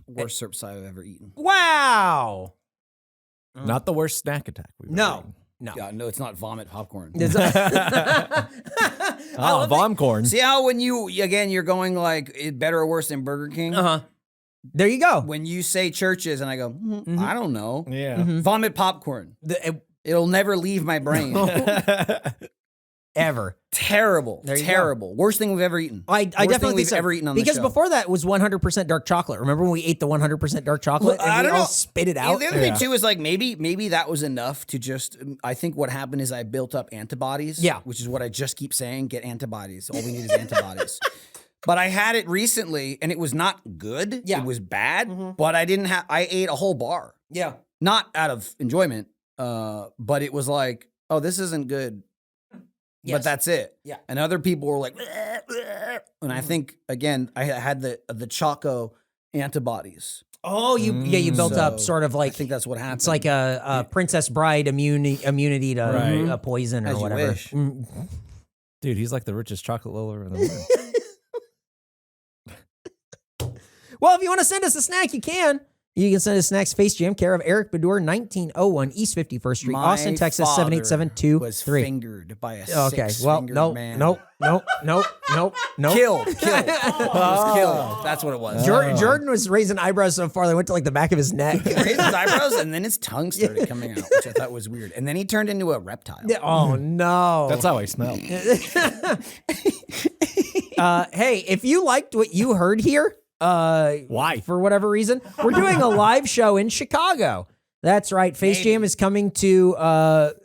Worst syrup side I've ever eaten. Wow. Not the worst snack attack we've ever No. eaten. No. Yeah, no, it's not vomit popcorn. Oh, vom corn. See how when you're going like it better or worse than Burger King? Uh-huh. There you go. When you say churches and I go, I don't know. Yeah. Mm-hmm. Vomit popcorn. It'll never leave my brain. Ever. Terrible. There you Terrible. Worst thing we've ever eaten. I Worst definitely thing we've think so. ever eaten on because the show. before that was 100% dark chocolate. Remember when we ate the 100% dark chocolate Well, and I we don't all know. spit it out? The other thing too is like maybe that was enough to just. I think what happened is I built up antibodies. Yeah. Which is what I just keep saying. Get antibodies. All we need is antibodies. But I had it recently and it was not good. Yeah. It was bad. But I didn't have. I ate a whole bar. Yeah. Not out of enjoyment. But it was like, oh, this isn't good. Yes. But that's it. Yeah. And other people were like, bleh, bleh. And I think again, I had the Choco antibodies. Oh, you built up So, sort of like I think that's what happened. it's like a Princess Bride immunity to Right. a poison or As you whatever. wish. Dude, he's like the richest chocolate lover in the world. Well, if you want to send us a snack, you can. You can send us snacks Face Jam, care of Eric Bedour, 1901 East 51st Street, Austin, Texas, father 78723. was fingered by a Okay, well, six-fingered man. no. Killed. He was killed. That's what it was. Jordan was raising eyebrows so far they went to like the back of his neck. He raised his eyebrows and then his tongue started coming out, which I thought was weird. And then he turned into a reptile. Oh no! That's how I smell. Hey, if you liked what you heard here, Why? for whatever reason, we're doing a live show in Chicago. That's right. Face Jam is coming to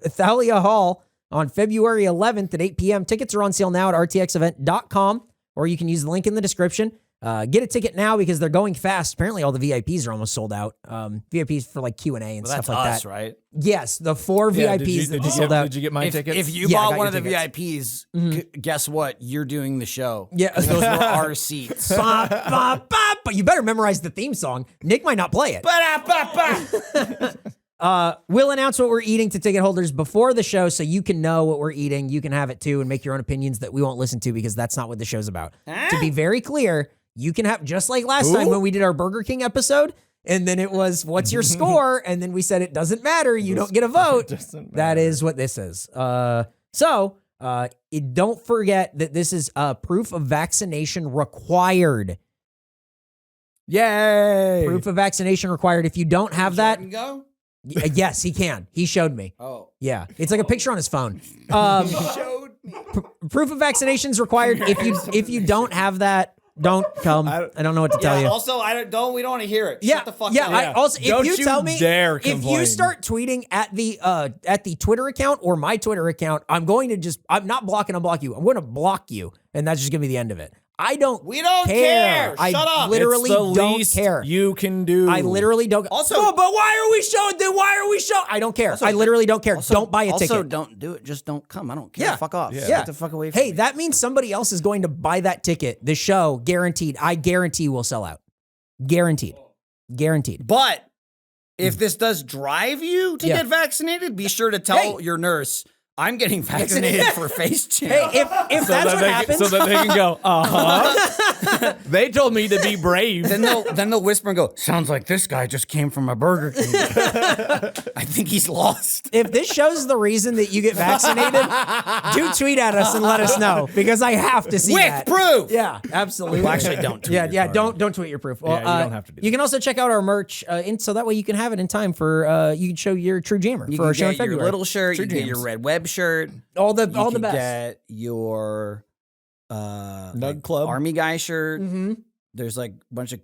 Thalia Hall on February 11th at 8 p.m. Tickets are on sale now at rtxevent.com, or you can use the link in the description. Get a ticket now because they're going fast. Apparently, all the VIPs are almost sold out. VIPs for like Q&A and Well, stuff like us, that. right? Yes, the 4 Yeah, VIPs that sold out. Did you get my tickets? If you Yeah, I bought got one of your the tickets. VIPs, guess what? You're doing the show. Yeah. 'Cause those were our seats. Ba, ba, ba, but you better memorize the theme song. Nick might not play it. We'll announce what we're eating to ticket holders before the show so you can know what we're eating. You can have it too and make your own opinions that we won't listen to because that's not what the show's about. To be very clear, you can have, just like last time when we did our Burger King episode, and then it was, what's your score? And then we said, it doesn't matter. You don't get a vote. That is what this is. Don't forget that this is proof of vaccination required. Yay! Proof of vaccination required. If you don't have that, Jordan go? yes, he can. He showed me. Oh. Yeah, it's like a picture on his phone. Showed me. Proof of vaccination is required. If you don't have that, don't come. I don't know what to tell you. Also, we don't want to hear it. Yeah, Shut the fuck yeah. up. I also, if Don't you you tell me, dare if you complain. start tweeting at the Twitter account or my Twitter account, I'm not blocking. I'll block you. I'm going to block you, and that's just gonna be the end of it. We don't care. I Shut up. literally It's the don't least care. you can do. I literally don't. Also- oh, but why are we showing? Then why are we showing? I don't care. I literally don't care. Don't buy a ticket. Also, don't do it. Just don't come. I don't care. Yeah. Fuck off. Yeah. Get the fuck away from Hey, me. that means somebody else is going to buy that ticket. The show, guaranteed. I guarantee will sell out. Guaranteed. Guaranteed. But if this does drive you to Yeah. get vaccinated, be sure to tell Hey. your nurse, I'm getting vaccinated for face jam. Hey, if that's what happens, so that they can go, they told me to be brave. Then they'll whisper and go, sounds like this guy just came from a Burger King. I think he's lost. if this shows the reason that you get vaccinated, do tweet at us and let us know because I have to see With that. proof. Yeah, absolutely. Well, actually, don't tweet Yeah, it, don't tweet your proof. Well, you don't have to do You can also check out our merch, so that way you can have it in time for you can show your true jammer You for can our show in get your February. little shirt, you True can get jams. your red web shirt. all the You can best. get your Nug Club. Army guy shirt. Mm-hmm. There's like a bunch of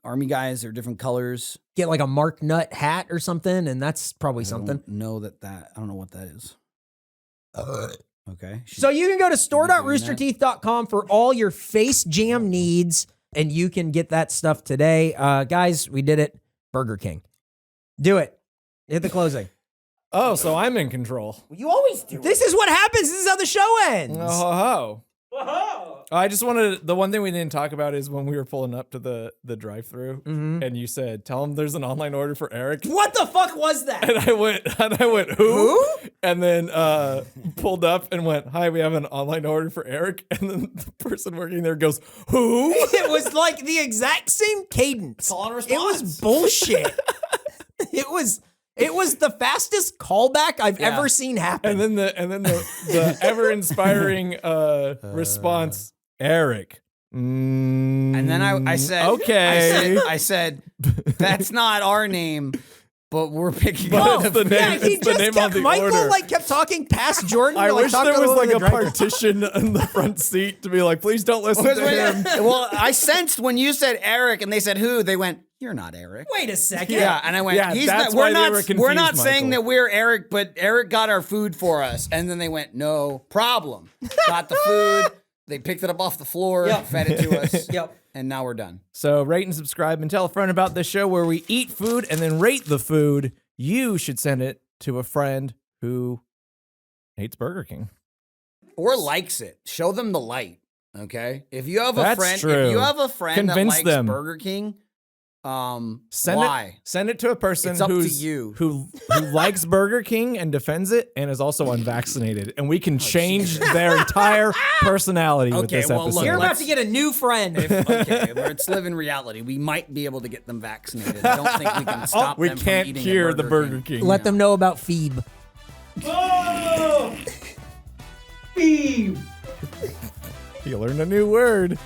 Army guys. They're different colors. Get like a Mark Nut hat or something, and that's probably something. I don't know what that is. Okay. So you can go to store.roosterteeth.com for all your face jam needs, and you can get that stuff today. Guys, we did it. Burger King. Do it. Hit the closing. Oh, so I'm in control. You always do. This is what happens. This is how the show ends. Oh. I just wanted, the one thing we didn't talk about is when we were pulling up to the drive-thru and you said, tell him there's an online order for Eric. What the fuck was that? And I went, who? And then pulled up and went, hi, we have an online order for Eric. And then the person working there goes, who? It was like the exact same cadence. Call and It was bullshit. It was the fastest callback I've ever seen happen. And then the ever inspiring response, Eric. And then I said, okay. I said, that's not our name, but we're picking But up it's the name. He It's the name on the Michael order. kept talking past Jordan. I wish there was like a part. partition in the front seat to be like, please don't listen to him. Well, I sensed when you said Eric and they said who, they went, you're not Eric. Wait a second. Yeah, and I went, Yeah, he's that's not, why we're they were not confused, saying Michael. that we're Eric, but Eric got our food for us. And then they went, no problem. Got the food. They picked it up off the floor, fed it to us. Yep. And now we're done. So rate and subscribe and tell a friend about this show where we eat food and then rate the food. You should send it to a friend who hates Burger King. Or likes it. Show them the light. Okay? If you have a That's friend, true. if you have a friend Convince that likes them. Burger King, Send why? Send it to a person It's up to who's you. who likes Burger King and defends it and is also unvaccinated, and we can change their entire personality with Okay, this well, episode. look, You're about let's- to get a new friend. Okay, let's live in reality. We might be able to get them vaccinated. I don't think we can stop we them can't from eating cure a the Burger King. Let them know about Phoebe. You learned a new word.